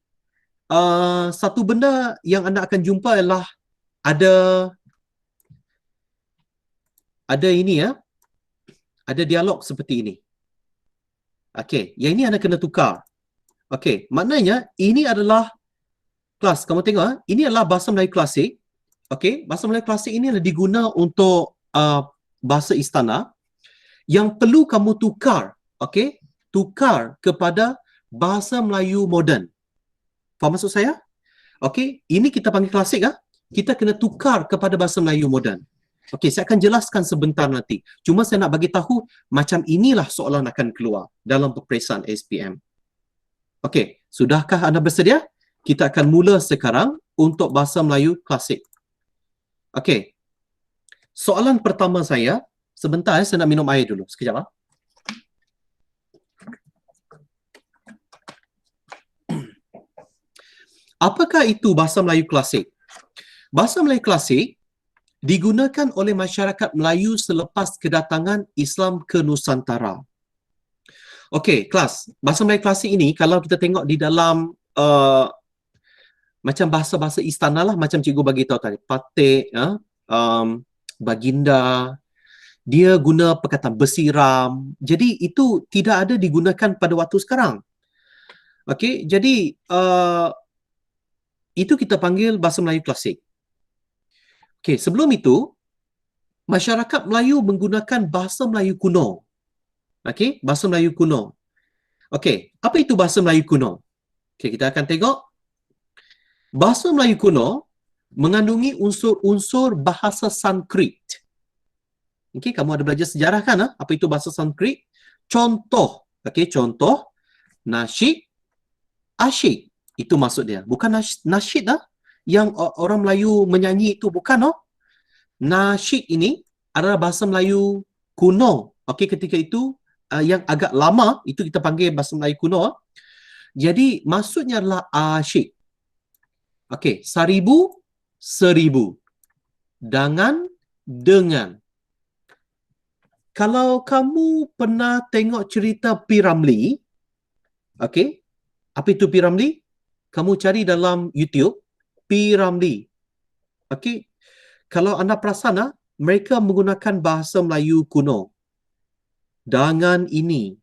satu benda yang anda akan jumpa ialah ada ini ya. Ada dialog seperti ini. Okey, yang ini anda kena tukar. Okey, maknanya ini adalah kelas, kamu tengok ini adalah bahasa Melayu klasik. Okey, bahasa Melayu klasik ini adalah diguna untuk bahasa istana yang perlu kamu tukar, okey? Tukar kepada bahasa Melayu moden. Faham maksud saya? Okey, ini kita panggil klasik kita kena tukar kepada bahasa Melayu moden. Okey, saya akan jelaskan sebentar nanti. Cuma saya nak bagi tahu macam inilah soalan akan keluar dalam peperiksaan SPM. Okey, sudahkah anda bersedia? Kita akan mula sekarang untuk bahasa Melayu klasik. Okey. Soalan pertama saya, sebentar saya nak minum air dulu. Sekejap Apakah itu bahasa Melayu klasik? Bahasa Melayu klasik digunakan oleh masyarakat Melayu selepas kedatangan Islam ke Nusantara. Okey, kelas. Bahasa Melayu klasik ini kalau kita tengok di dalam macam bahasa-bahasa istana lah, macam cikgu bagi tahu tadi, patik, baginda, dia guna perkataan bersiram. Jadi itu tidak ada digunakan pada waktu sekarang. Okey, jadi itu kita panggil bahasa Melayu klasik. Okey, sebelum itu masyarakat Melayu menggunakan bahasa Melayu kuno. Okey, bahasa Melayu kuno. Okey, apa itu bahasa Melayu kuno? Okey, kita akan tengok. Bahasa Melayu kuno mengandungi unsur-unsur bahasa Sanskrit. Okey, kamu ada belajar sejarah kan? Apa itu bahasa Sanskrit? Contoh, okey, contoh nasyid, asyik. Itu maksud dia. Bukan nasyid yang orang Melayu menyanyi itu, bukan. Nasyid ini adalah bahasa Melayu kuno. Okey, ketika itu yang agak lama itu kita panggil bahasa Melayu kuno. Jadi maksudnya adalah asyik. Okey, seribu, seribu. Dengan. Kalau kamu pernah tengok cerita P. Ramlee, okey, apa itu P. Ramlee? Kamu cari dalam YouTube, P. Ramlee. Okey, kalau anda perasan, mereka menggunakan bahasa Melayu kuno. Dengan ini,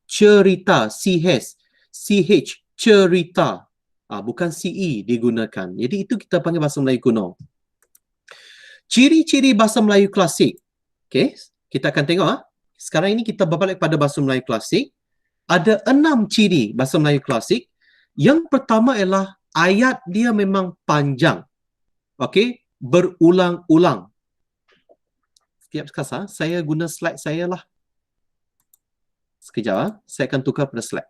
cerita, CH, cerita. Bukan CE digunakan. Jadi itu kita panggil bahasa Melayu kuno. Ciri-ciri bahasa Melayu klasik. Okey, kita akan tengok. Sekarang ini kita berbalik pada bahasa Melayu klasik. Ada 6 ciri bahasa Melayu klasik. Yang pertama ialah ayat dia memang panjang. Okey, berulang-ulang. Setiap kasa saya guna slide saya lah. Sekejap, saya akan tukar pada slide.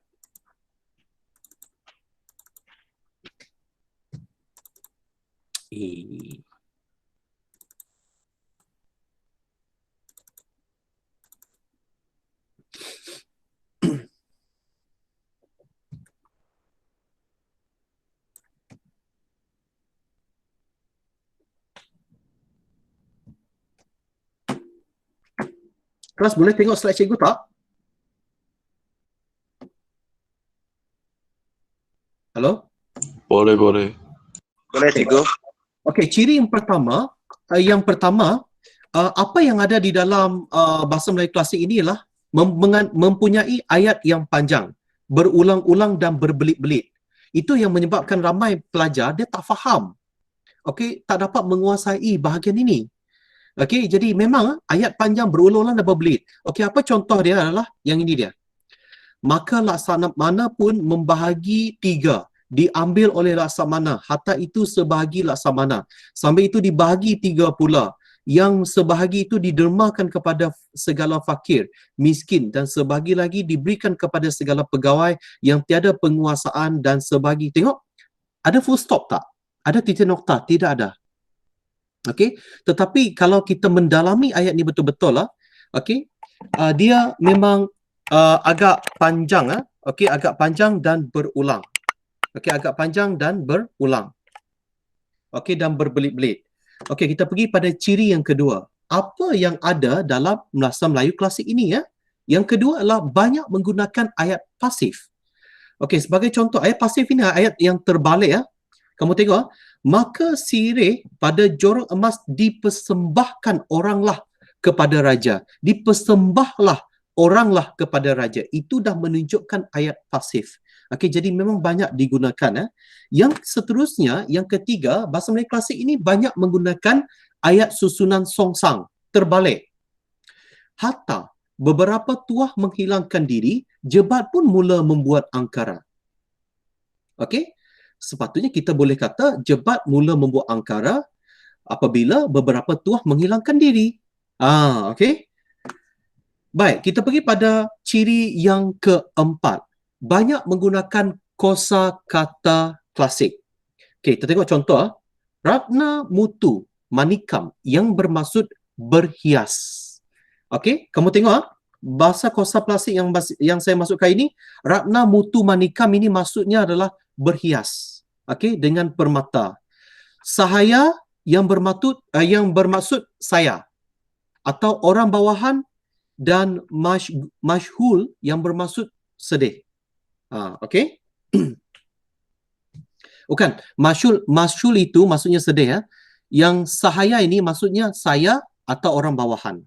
Kelas boleh tengok slide cikgu tak? Halo? Boleh. Boleh cikgu. Okey, ciri yang pertama, apa yang ada di dalam bahasa Melayu klasik ini ialah mempunyai ayat yang panjang, berulang-ulang dan berbelit-belit. Itu yang menyebabkan ramai pelajar dia tak faham. Okey, tak dapat menguasai bahagian ini. Okey, jadi memang ayat panjang berulang-ulang dan berbelit. Okey, apa contoh dia adalah yang ini dia. Maka laksamana pun membahagi 3, diambil oleh laksamana, hatta itu sebahagi laksamana. Sambil itu dibahagi 3 pula. Yang sebahagi itu didermakan kepada segala fakir, miskin, dan sebahagi lagi diberikan kepada segala pegawai yang tiada penguasaan, dan sebahagi. Tengok, ada full stop tak? Ada titik nokta? Tidak ada. Okey, tetapi kalau kita mendalami ayat ni betul-betul okey, dia memang agak panjang okey, agak panjang dan berulang. Okey, agak panjang dan berulang. Okey, dan berbelit-belit. Okey, kita pergi pada ciri yang kedua. Apa yang ada dalam bahasa Melayu klasik ini Yang kedua adalah banyak menggunakan ayat pasif. Okey, sebagai contoh ayat pasif ini ayat yang terbalik Kamu tengok maka sirih pada jorong emas dipersembahkan oranglah kepada raja. Dipersembahlah oranglah kepada raja. Itu dah menunjukkan ayat pasif. Okey, jadi memang banyak digunakan. Yang seterusnya, yang ketiga, bahasa Melayu klasik ini banyak menggunakan ayat susunan songsang, terbalik. Hatta beberapa tuah menghilangkan diri, jebat pun mula membuat angkara. Okey? Sepatutnya kita boleh kata jebat mula membuat angkara apabila beberapa tuah menghilangkan diri. Okey. Baik, kita pergi pada ciri yang keempat. Banyak menggunakan kosa kata klasik. Okey, kita tengok contoh. Ratna mutu manikam yang bermaksud berhias. Okey, kamu tengok bahasa kosa plastik yang saya masukkan ini, Ratna Mutu Manikam ini maksudnya adalah berhias. Okey, dengan permata. Sahaya yang bermaksud saya atau orang bawahan, dan mashhul yang bermaksud sedih. Okey. Bukan, mashhul itu maksudnya sedih ya. Yang sahaya ini maksudnya saya atau orang bawahan.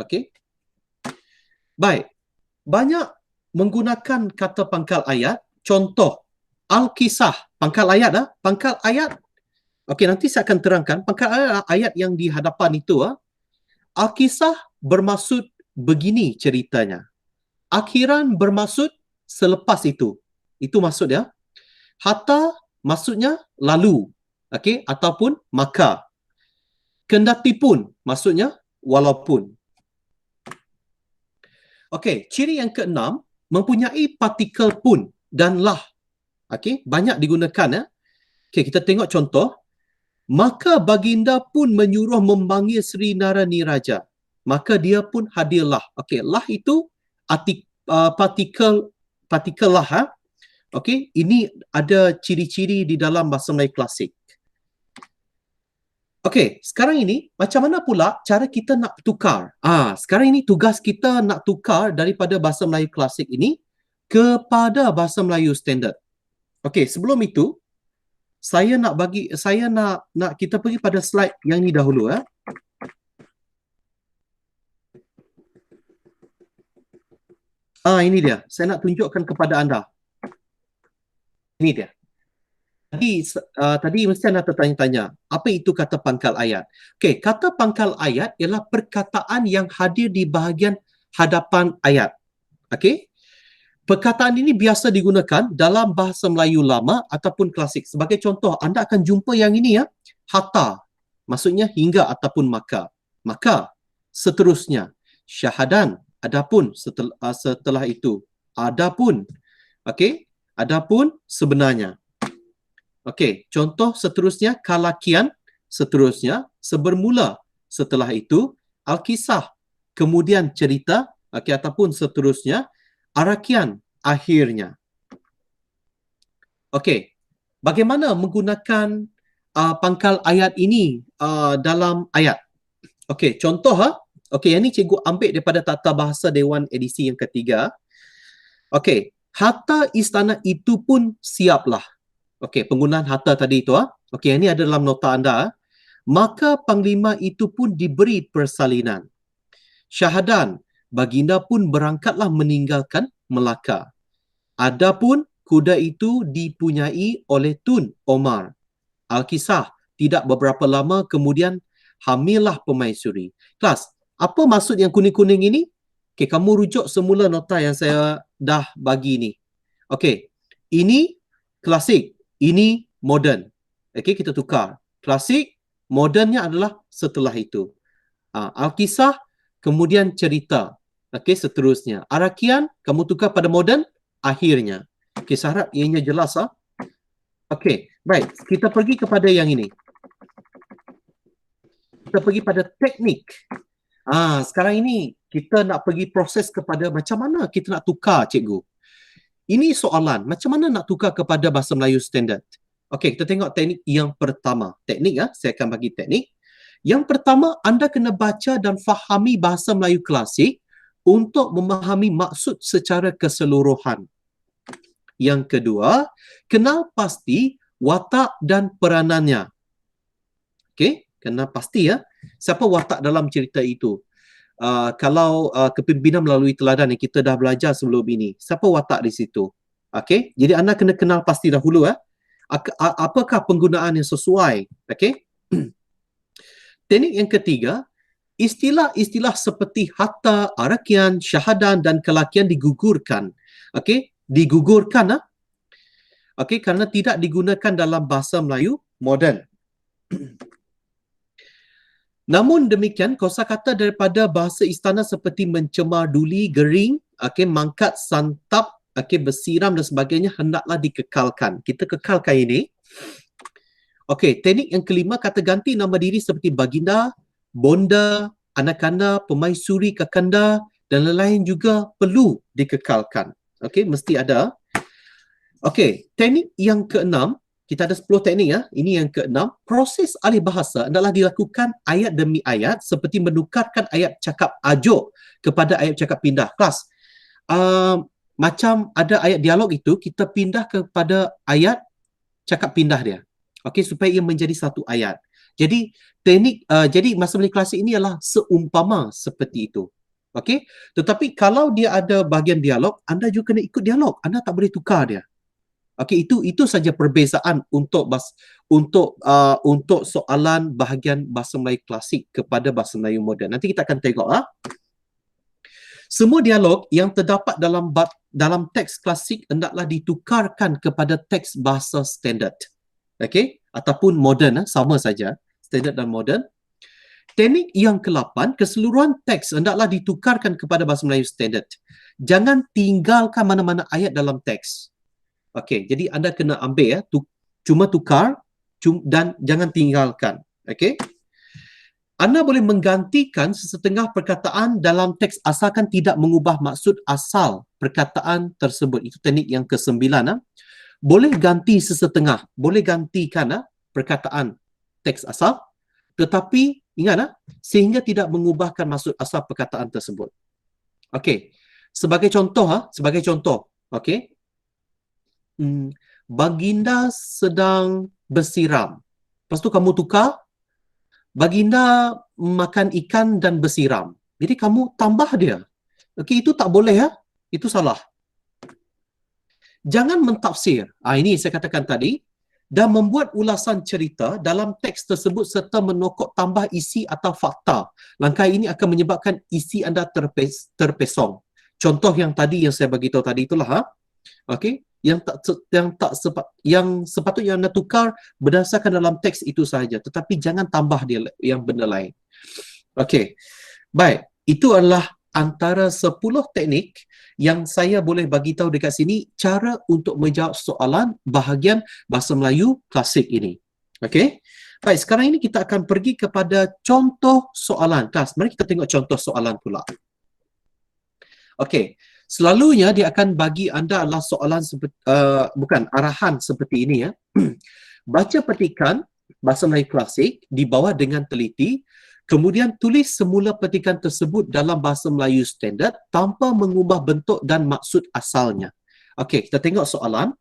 Okey. Baik. Banyak menggunakan kata pangkal ayat. Contoh, Al-Kisah. Pangkal ayat Pangkal ayat. Okey, nanti saya akan terangkan. Pangkal ayat yang di hadapan itu Al-Kisah bermaksud begini ceritanya. Akhiran bermaksud selepas itu. Itu maksud dia. Hatta maksudnya lalu. Okey, ataupun maka. Kendati pun maksudnya walaupun. Okey, ciri yang keenam, mempunyai partikel pun dan lah. Okey, banyak digunakan ya. Okey, kita tengok contoh. Maka baginda pun menyuruh memanggil Sri Naraniraja. Maka dia pun hadirlah. Okey, lah itu partikel lah. Okey, ini ada ciri-ciri di dalam bahasa Melayu klasik. Okey, sekarang ini macam mana pula cara kita nak tukar? Sekarang ini tugas kita nak tukar daripada bahasa Melayu klasik ini kepada bahasa Melayu standard. Okey, sebelum itu saya nak kita pergi pada slide yang ni dahulu ya. Ini dia. Saya nak tunjukkan kepada anda. Ini dia. Tadi mesti anda tertanya-tanya, apa itu kata pangkal ayat? Okey, kata pangkal ayat ialah perkataan yang hadir di bahagian hadapan ayat. Okey? Perkataan ini biasa digunakan dalam bahasa Melayu lama ataupun klasik. Sebagai contoh, anda akan jumpa yang ini ya, hatta. Maksudnya hingga ataupun maka. Maka, seterusnya. Syahadan, adapun setelah itu. Adapun. Okey? Adapun sebenarnya. Okey, contoh seterusnya, kalakian, seterusnya, sebermula, setelah itu, Al-Kisah, kemudian cerita, ataupun seterusnya, Arakian, akhirnya. Okey, bagaimana menggunakan pangkal ayat ini dalam ayat? Okey, contoh okey, yang ni cikgu ambil daripada Tata Bahasa Dewan edisi yang ketiga. Okey, hatta istana itu pun siaplah. Okey, penggunaan hatta tadi itu Okey, ini ada dalam nota anda. Maka panglima itu pun diberi persalinan. Syahadan, baginda pun berangkatlah meninggalkan Melaka. Adapun kuda itu dipunyai oleh Tun Omar. Al-Kisah, tidak beberapa lama kemudian hamillah Permaisuri. Kelas, apa maksud yang kuning-kuning ini? Okey, kamu rujuk semula nota yang saya dah bagi ni. Okey, ini klasik. Ini moden. Okey, kita tukar. Klasik, modennya adalah setelah itu. Al-Kisah, kemudian cerita. Okey, seterusnya. Arakian, kamu tukar pada moden, akhirnya. Okey, saya harap ianya jelas. Okey, baik. Kita pergi kepada yang ini. Kita pergi pada teknik. Sekarang ini kita nak pergi proses kepada macam mana kita nak tukar, cikgu. Ini soalan, macam mana nak tukar kepada bahasa Melayu standard? Okey, kita tengok teknik yang pertama. Teknik saya akan bagi teknik. Yang pertama, anda kena baca dan fahami bahasa Melayu klasik untuk memahami maksud secara keseluruhan. Yang kedua, kenal pasti watak dan peranannya. Okey, kenal pasti siapa watak dalam cerita itu. Kalau kepimpinan melalui teladan yang kita dah belajar sebelum ini, siapa watak di situ? Okey, jadi anda kena kenal pasti dahulu apakah penggunaan yang sesuai. Okey. Teknik yang ketiga, istilah-istilah seperti hatta, arakian, syahadan dan kelakian digugurkan. Okey, digugurkan okey, kerana tidak digunakan dalam bahasa Melayu moden. Namun demikian, kosakata daripada bahasa istana seperti mencemar duli, gering, mangkat, santap, bersiram dan sebagainya hendaklah dikekalkan. Kita kekalkan ini. Okey, teknik yang kelima, kata ganti nama diri seperti baginda, bonda, anakanda, permaisuri, kakanda, dan lain-lain juga perlu dikekalkan. Okey, mesti ada. Okey, teknik yang keenam, kita ada 10 teknik ya. Ini yang keenam, proses alih bahasa adalah dilakukan ayat demi ayat seperti menukarkan ayat cakap ajuk kepada ayat cakap pindah. Kelas, macam ada ayat dialog itu, kita pindah kepada ayat cakap pindah dia. Okey, supaya ia menjadi satu ayat. Jadi jadi masa belajar klasik ini adalah seumpama seperti itu. Okey, tetapi kalau dia ada bahagian dialog, anda juga kena ikut dialog. Anda tak boleh tukar dia. Okey, itu saja perbezaan untuk soalan bahagian bahasa Melayu klasik kepada bahasa Melayu moden. Nanti kita akan tengok Semua dialog yang terdapat dalam teks klasik hendaklah ditukarkan kepada teks bahasa standard. Okey, ataupun moden, sama saja, standard dan moden. Teknik yang ke-8, keseluruhan teks hendaklah ditukarkan kepada bahasa Melayu standard. Jangan tinggalkan mana-mana ayat dalam teks. Okey, jadi anda kena ambil cuma tukar dan jangan tinggalkan. Okey. Anda boleh menggantikan sesetengah perkataan dalam teks asalkan tidak mengubah maksud asal perkataan tersebut. Itu teknik yang ke-9. Boleh ganti sesetengah, boleh gantikan perkataan teks asal, tetapi ingat sehingga tidak mengubahkan maksud asal perkataan tersebut. Okey. Sebagai contoh, okey. Baginda sedang bersiram. Lepas tu kamu tukar, baginda makan ikan dan bersiram. Jadi kamu tambah dia. Okey, itu tak boleh Itu salah. Jangan mentafsir. Ini saya katakan tadi. Dan membuat ulasan cerita dalam teks tersebut serta menokok tambah isi atau fakta. Langkah ini akan menyebabkan isi anda terpesong. Contoh yang tadi yang saya bagi tahu tadi itulah okey, yang sepatutnya anda tukar berdasarkan dalam teks itu sahaja, tetapi jangan tambah dia yang benda lain. Okey. Baik, itu adalah antara 10 teknik yang saya boleh bagi tahu dekat sini cara untuk menjawab soalan bahagian bahasa Melayu klasik ini. Okey. Baik, sekarang ini kita akan pergi kepada contoh soalan. Kelas, mari kita tengok contoh soalan pula. Okey. Selalunya dia akan bagi anda adalah soalan arahan seperti ini ya. Baca petikan bahasa Melayu klasik di bawah dengan teliti, kemudian tulis semula petikan tersebut dalam bahasa Melayu standard tanpa mengubah bentuk dan maksud asalnya. Okey, kita tengok soalan.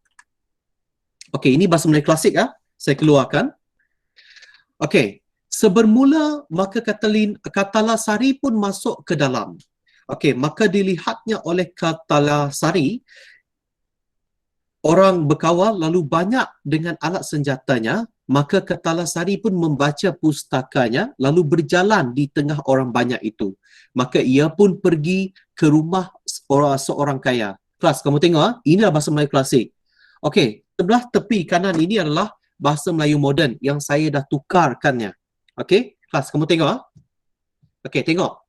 Okey, ini bahasa Melayu klasik saya keluarkan. Okey, sebermula maka katalah Sari pun masuk ke dalam. Okey, maka dilihatnya oleh Katalasari orang berkawal lalu banyak dengan alat senjatanya, maka Katalasari pun membaca pustakanya lalu berjalan di tengah orang banyak itu. Maka ia pun pergi ke rumah seorang kaya. Kelas, kamu tengok ini adalah bahasa Melayu klasik. Okey, sebelah tepi kanan ini adalah bahasa Melayu moden yang saya dah tukarkannya. Okey, kelas, kamu tengok Okey, tengok.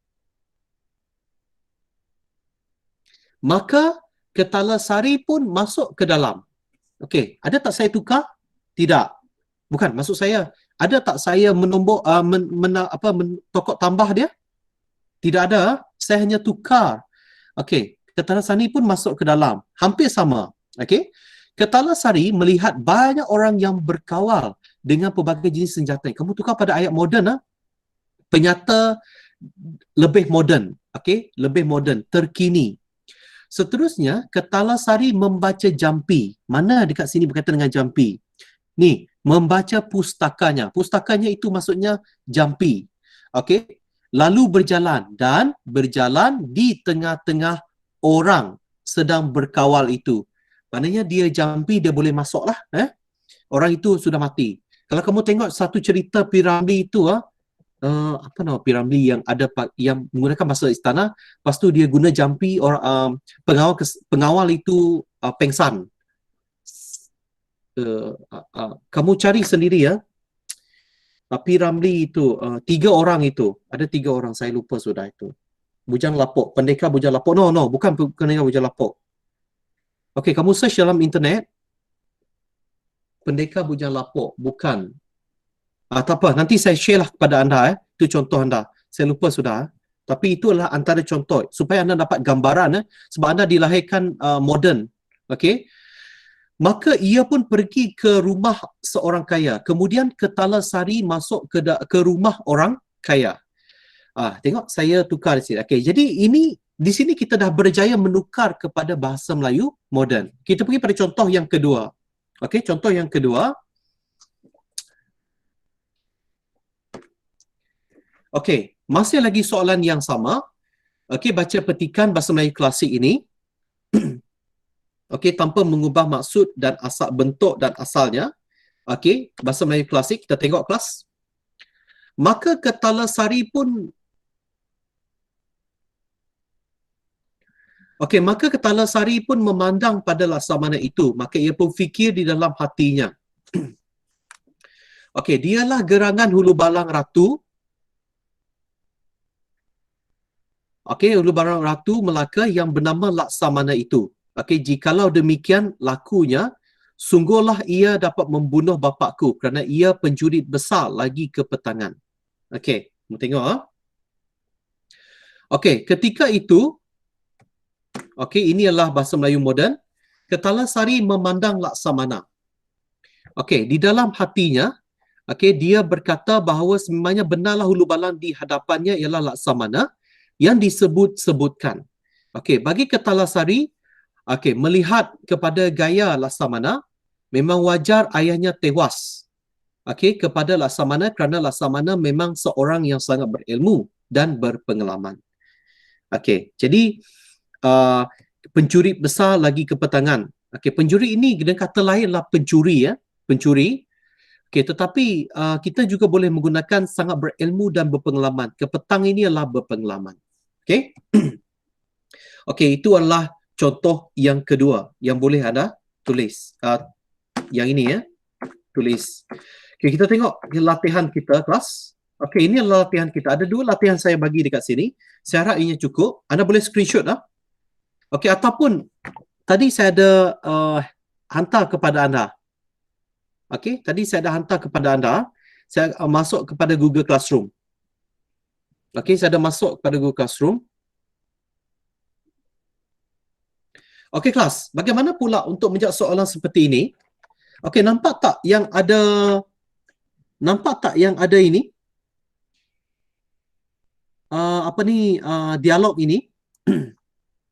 Maka Katalasari pun masuk ke dalam. Okey, ada tak saya tukar? Tidak. Bukan, maksud saya, ada tak saya tokok tambah dia? Tidak ada. Saya hanya tukar. Okey, Katalasari pun masuk ke dalam. Hampir sama. Okey. Katalasari melihat banyak orang yang berkawal dengan pelbagai jenis senjata. Kamu tukar pada ayat moden Penyata lebih moden. Okey, lebih moden, terkini. Seterusnya, Katalasari membaca jampi. Mana dekat sini berkaitan dengan jampi? Ni, membaca pustakanya. Pustakanya itu maksudnya jampi. Okey. Lalu berjalan di tengah-tengah orang sedang berkawal itu. Maknanya dia jampi, dia boleh masuk lah. Orang itu sudah mati. Kalau kamu tengok satu cerita Piramli itu apa nama Piramli yang yang menggunakan bahasa istana, lepas tu dia guna jampi orang pengawal itu pengsan. Kamu cari sendiri Piramli itu 3 orang itu, ada 3 orang saya lupa sudah itu. Bujang Lapok, Pendekar Bujang Lapok. No, bukan Pendekar Bujang Lapok. Okey, kamu search dalam internet Pendekar Bujang Lapok, bukan. Tak apa, nanti saya share lah kepada anda. Itu contoh anda. Saya lupa sudah. Tapi itu adalah antara contoh supaya anda dapat gambaran sebab anda dilahirkan moden. Okey. Maka ia pun pergi ke rumah seorang kaya. Kemudian Ketala Sari masuk ke rumah orang kaya. Tengok saya tukar di sini. Okey, jadi ini di sini kita dah berjaya menukar kepada bahasa Melayu moden. Kita pergi pada contoh yang kedua. Okey, contoh yang kedua. Okey, masih lagi soalan yang sama. Okey, baca petikan bahasa Melayu klasik ini. Okey, tanpa mengubah maksud dan asal bentuk dan asalnya. Okey, bahasa Melayu klasik, kita tengok kelas. Maka Ketala Sari pun maka Ketala Sari pun memandang pada Laksamana itu, maka ia pun fikir di dalam hatinya. Okey, dialah gerangan hulu balang ratu. Okey, hulu balang ratu Melaka yang bernama Laksamana itu. Okey, jikalau demikian lakunya, sungguhlah ia dapat membunuh bapakku kerana ia penjuri besar lagi ke petangan. Okey, kita tengok. Okey, ketika itu, ini adalah bahasa Melayu moden. Ketala Sari memandang Laksamana. Okey, di dalam hatinya, dia berkata bahawa sebenarnya benarlah hulu balang di hadapannya ialah Laksamana yang disebut-sebutkan. Okey, bagi Ketala Sari, melihat kepada gaya Laksamana, memang wajar ayahnya tewas. Kepada Laksamana kerana Laksamana memang seorang yang sangat berilmu dan berpengalaman. Jadi pencuri besar lagi ke petangan. Pencuri ini dengan kata lainlah pencuri pencuri. Tetapi kita juga boleh menggunakan sangat berilmu dan berpengalaman. Kepetang ini adalah berpengalaman. Itu adalah contoh yang kedua yang boleh anda tulis. Yang ini tulis. Kita tengok latihan kita kelas. Ini adalah latihan kita. Ada dua latihan saya bagi dekat sini. Saya harap ini cukup. Anda boleh screenshot ataupun tadi saya ada hantar kepada anda. Tadi saya dah hantar kepada anda. Saya masuk kepada Google Classroom. Saya dah masuk kepada Google Classroom. Kelas. Bagaimana pula untuk menjawab soalan seperti ini? Nampak tak yang ada ini? Dialog ini.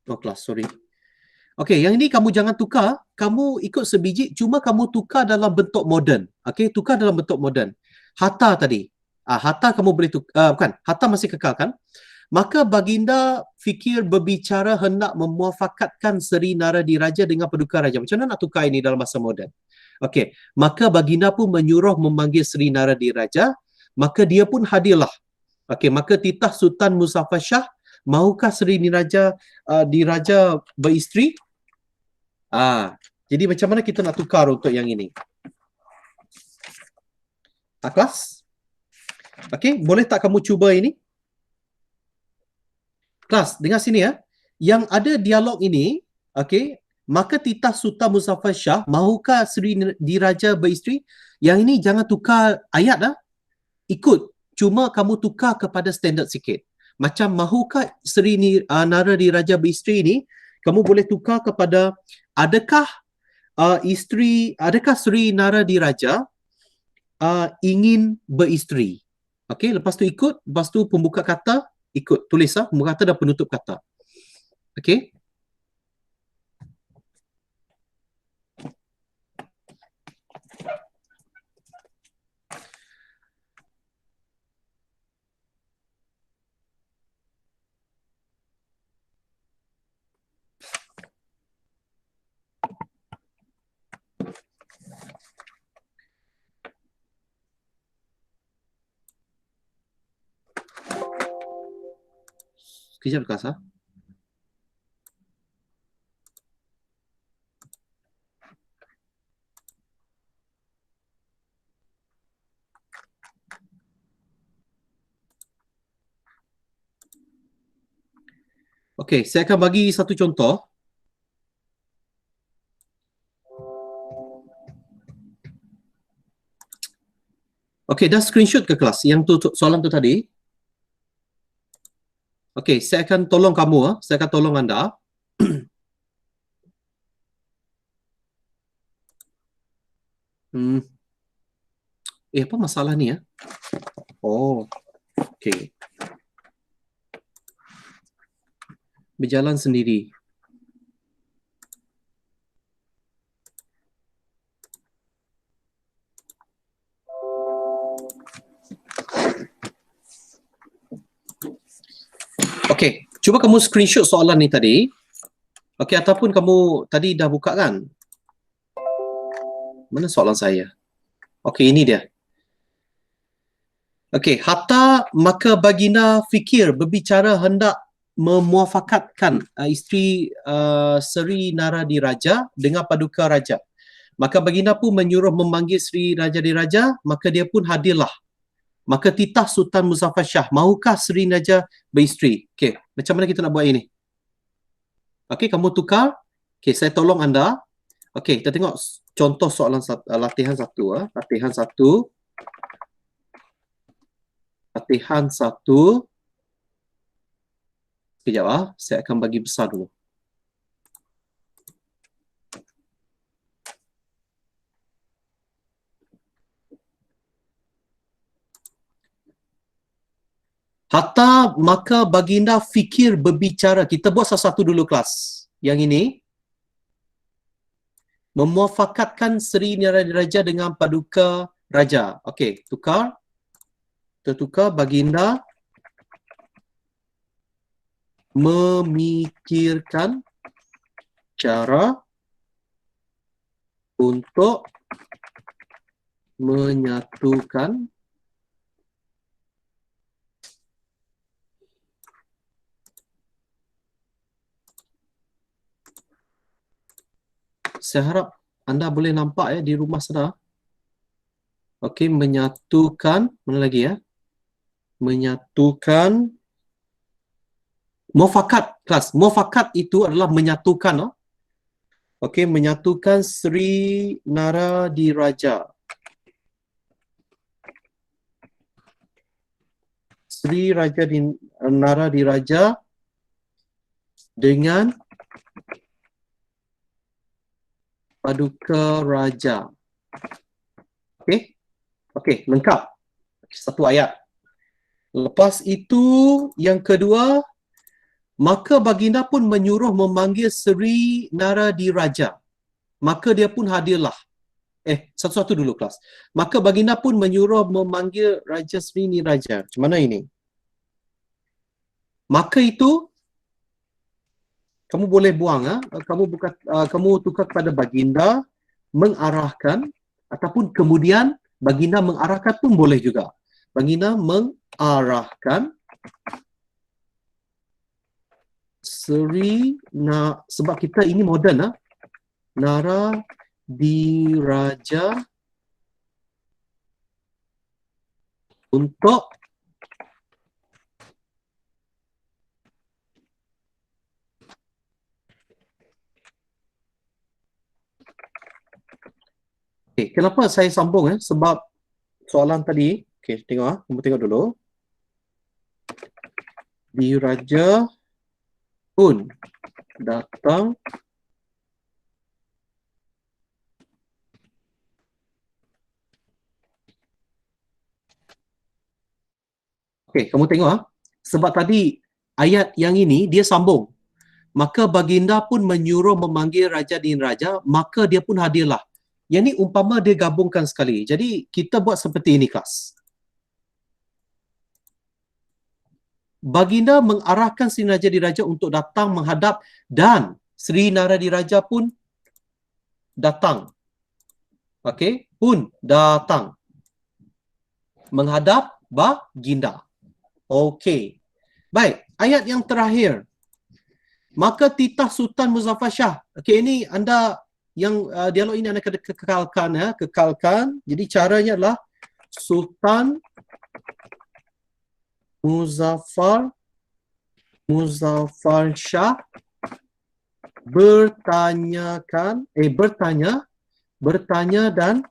Kelas, sorry. Yang ini kamu jangan tukar. Kamu ikut sebiji, cuma kamu tukar dalam bentuk moden. Tukar dalam bentuk moden. Hatta tadi. Hatta kamu boleh tukar. Bukan, Hatta masih kekal kan? Maka baginda fikir berbicara hendak memuafakatkan Seri Naradiraja dengan Paduka Raja. Macam mana nak tukar ini dalam bahasa moden? Maka baginda pun menyuruh memanggil Seri Naradiraja. Maka dia pun hadirlah. Maka titah Sultan Muzaffar Shah, mahukah Seri Diraja beristeri? Jadi macam mana kita nak tukar untuk yang ini? Kelas? Boleh tak kamu cuba ini? Kelas, dengar sini Yang ada dialog ini, maka titah Sultan Muzaffar Shah, mahukah Seri Diraja beristeri? Yang ini jangan tukar ayat ikut. Cuma kamu tukar kepada standard sikit. Macam mahukah Seri Naradiraja beristeri ini, kamu boleh tukar kepada adakah Seri Naradiraja ingin beristeri. Lepas tu ikut, lepas tu pembuka kata ikut, tulis pembuka kata dan penutup kata. Sekejap kelas saya akan bagi satu contoh. Dah screenshot ke kelas yang tu soalan tu tadi? Okey, saya akan tolong kamu, saya akan tolong anda. Hmm. Apa masalah ni ya? Oh, okey. Berjalan sendiri. Okey, cuba kamu screenshot soalan ni tadi. Okey, ataupun kamu tadi dah buka kan? Mana soalan saya? Okey, ini dia. Okey, hatta maka baginda fikir berbicara hendak memuafakatkan isteri Seri Naradiraja dengan paduka raja. Maka baginda pun menyuruh memanggil Seri Raja Diraja, maka dia pun hadirlah. Maka titah Sultan Muzaffar Shah, mahukah Seri Raja beristeri? Okey, macam mana kita nak buat ini? Okey, kamu tukar. Okey, saya tolong anda. Okey, kita tengok contoh soalan latihan satu. Latihan satu. Latihan satu. Sekejap saya akan bagi besar dulu. Hatta maka baginda fikir berbicara. Kita buat satu-satu dulu kelas. Yang ini. Memuafakatkan Seri Naradiraja dengan paduka raja. Okey, tukar. Tertukar baginda memikirkan cara untuk menyatukan saya harap anda boleh nampak di rumah sana. Okey, menyatukan mana lagi menyatukan muafakat kelas. Muafakat itu adalah menyatukan Okey, menyatukan Seri Naradiraja. Seri Raja Naradiraja dengan paduka raja. Okey? Okey, lengkap. Satu ayat. Lepas itu, yang kedua, maka baginda pun menyuruh memanggil Seri Naradiraja. Maka dia pun hadirlah. Satu-satu dulu kelas. Maka baginda pun menyuruh memanggil Raja Seri Niraja. Macam mana ini? Maka itu, kamu boleh buang. Kamu tukar kepada baginda, mengarahkan, ataupun kemudian baginda mengarahkan pun boleh juga. Baginda mengarahkan sebab kita ini moden Naradiraja untuk kenapa saya sambung sebab soalan tadi. Kamu tengok dulu. Diraja pun datang kamu tengok sebab tadi ayat yang ini dia sambung. Maka baginda pun menyuruh memanggil Raja din Raja, maka dia pun hadirlah. Yang ni umpama dia gabungkan sekali. Jadi kita buat seperti ini kelas. Baginda mengarahkan Seri Naradiraja untuk datang menghadap dan Seri Naradiraja pun datang. Okey, pun datang menghadap baginda. Okey. Baik, ayat yang terakhir. Maka titah Sultan Muzaffar Shah. Okey, ini anda yang dialog ini anda kena kekalkan. Jadi caranya adalah Sultan Muzaffar Shah bertanya dan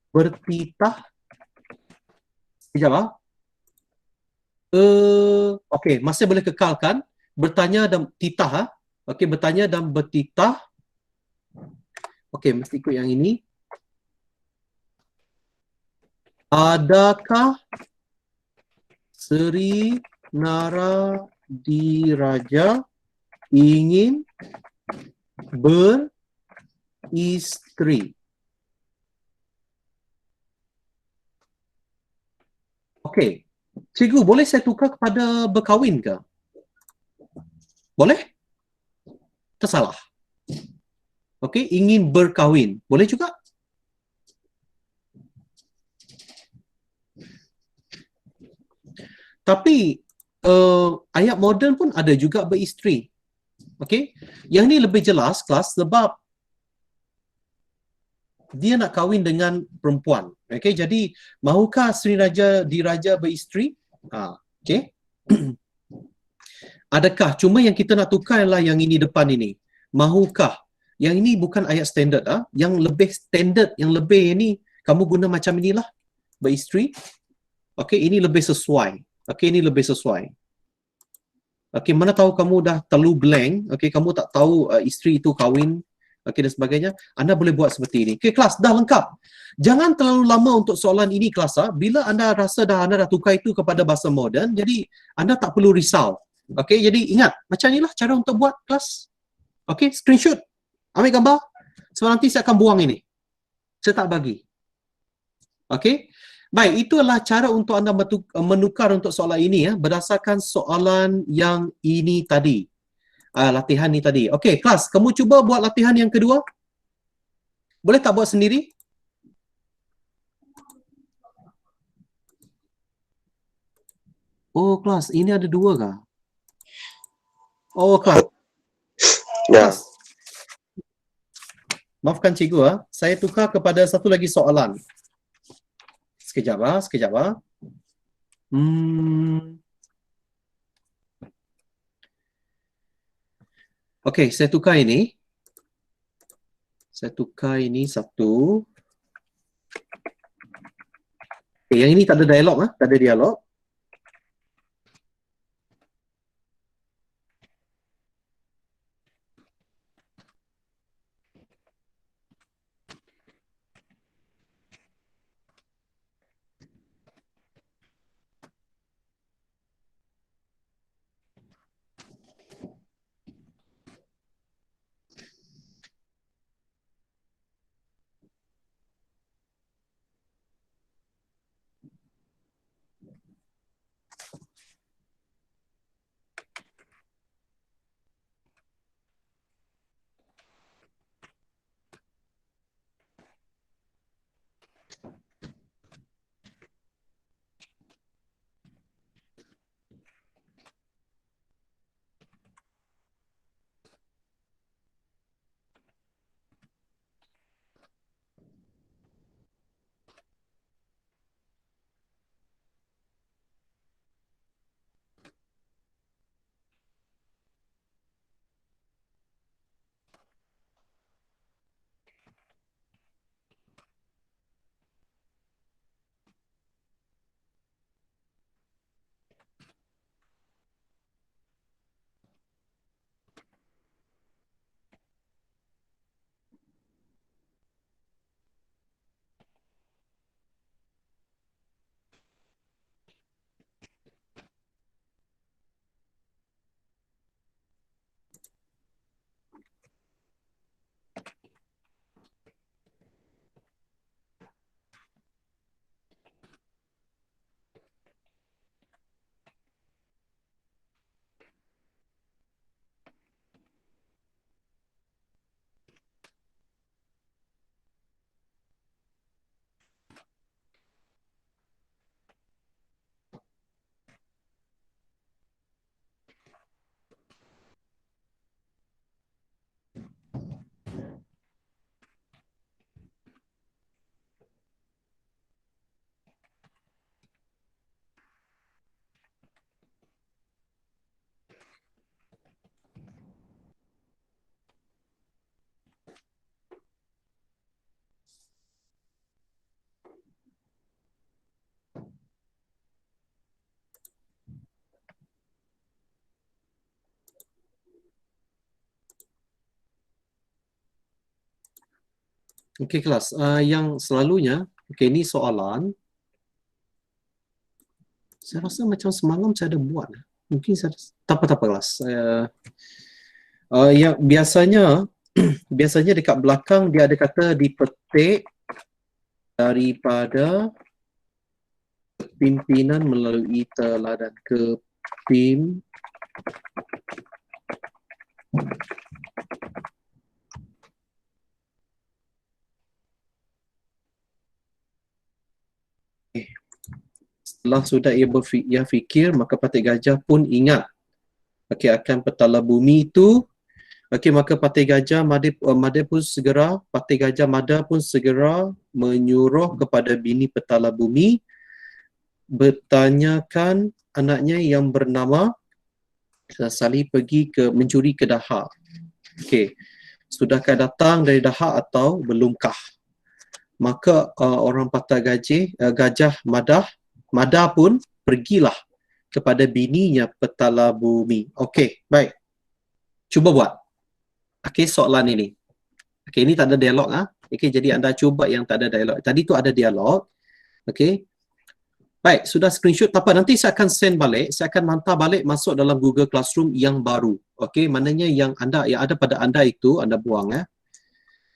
bertitah. Sekejap Okey, masih boleh kekalkan. Bertanya dan titah. Okey, bertanya dan bertitah. Okey, mesti ikut yang ini. Adakah Seri Naradiraja ingin beristeri? Okey. Cikgu, boleh saya tukar kepada berkahwin ke? Boleh? Tersalah. Okey, ingin berkahwin. Boleh juga? Tapi ayat moden pun ada juga beristeri. Okey. Yang ni lebih jelas kelas sebab dia nak kahwin dengan perempuan. Okey, jadi mahukah Sri Raja Diraja beristeri? Okey. Adakah? Cuma yang kita nak tukar ialah yang ini depan ini. Mahukah? Yang ini bukan ayat standard Yang lebih standard, yang lebih ini kamu guna macam inilah beristeri. Okey, ini lebih sesuai. Okey, ini lebih sesuai. Okey, mana tahu kamu dah terlalu blank, okey, kamu tak tahu isteri itu kahwin, okey dan sebagainya, anda boleh buat seperti ini. Okey, kelas dah lengkap. Jangan terlalu lama untuk soalan ini kelas Bila anda rasa anda dah tukar itu kepada bahasa moden, jadi anda tak perlu risau. Okey, jadi ingat, macam inilah cara untuk buat kelas. Okey, screenshot. Ambil gambar. Sebab nanti saya akan buang ini. Saya tak bagi. Okey. Baik, itu adalah cara untuk anda menukar untuk soalan ini berdasarkan soalan yang ini tadi. Latihan ni tadi. Okey, kelas, kamu cuba buat latihan yang kedua. Boleh tak buat sendiri? Oh, kelas, ini ada dua kah? Oh, kelas. Ya. Kelas. Maafkan cikgu saya tukar kepada satu lagi soalan. Sekejap sekejap. Okey, saya tukar ini. Saya tukar ini satu. Okay, yang ini tak ada dialog tak ada dialog. Okey kelas, yang selalunya, okey ni soalan. Saya rasa macam semalam saya ada buat. Mungkin saya tak apa kelas. Yang biasanya biasanya dekat belakang dia ada kata dipetik daripada pimpinan melalui teladan ke pim setelah sudah ia fikir maka Patih Gajah pun ingat okey akan petala bumi itu. Okey, maka Patih Gajah Patih Gajah Mada pun segera menyuruh kepada bini petala bumi bertanyakan anaknya yang bernama Sali pergi mencuri ke Dahak. Okey, sudahkah datang dari Dahak atau belumkah? Maka orang Patih Gajah Mada pun pergilah kepada bininya petala bumi. Okey, baik. Cuba buat. Okey, soalan ini. Okey, ini tak ada dialog Okey, jadi anda cuba yang tak ada dialog. Tadi tu ada dialog. Okey. Baik, sudah screenshot tak apa. Nanti saya akan send balik, saya akan hantar balik masuk dalam Google Classroom yang baru. Okey, maknanya yang ada pada anda itu anda buang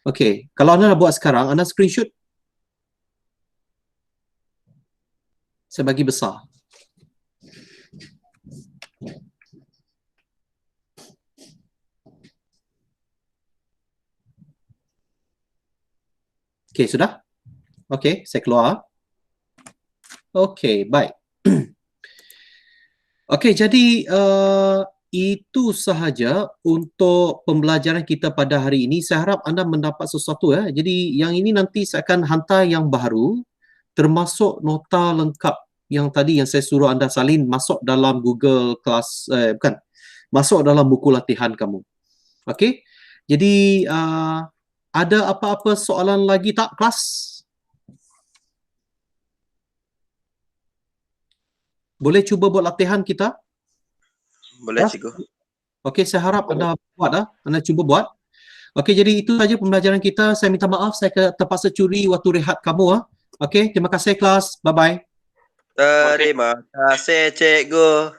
Okey, kalau anda nak buat sekarang, anda screenshot. Saya bagi besar. Okey, sudah? Okey, saya keluar. Okey, baik. Okey, jadi itu sahaja untuk pembelajaran kita pada hari ini. Saya harap anda mendapat sesuatu Jadi yang ini nanti saya akan hantar yang baru termasuk nota lengkap yang tadi yang saya suruh anda salin masuk dalam Google Class bukan. Masuk dalam buku latihan kamu. Okey. Jadi ada apa-apa soalan lagi tak kelas? Boleh cuba buat latihan kita? Boleh Ya? cikgu. Okey, saya harap anda buat anda cuba buat. Okey, jadi itu saja pembelajaran kita. Saya minta maaf saya terpaksa curi waktu rehat kamu Okey, terima kasih kelas. Bye bye. Terima kasih cikgu.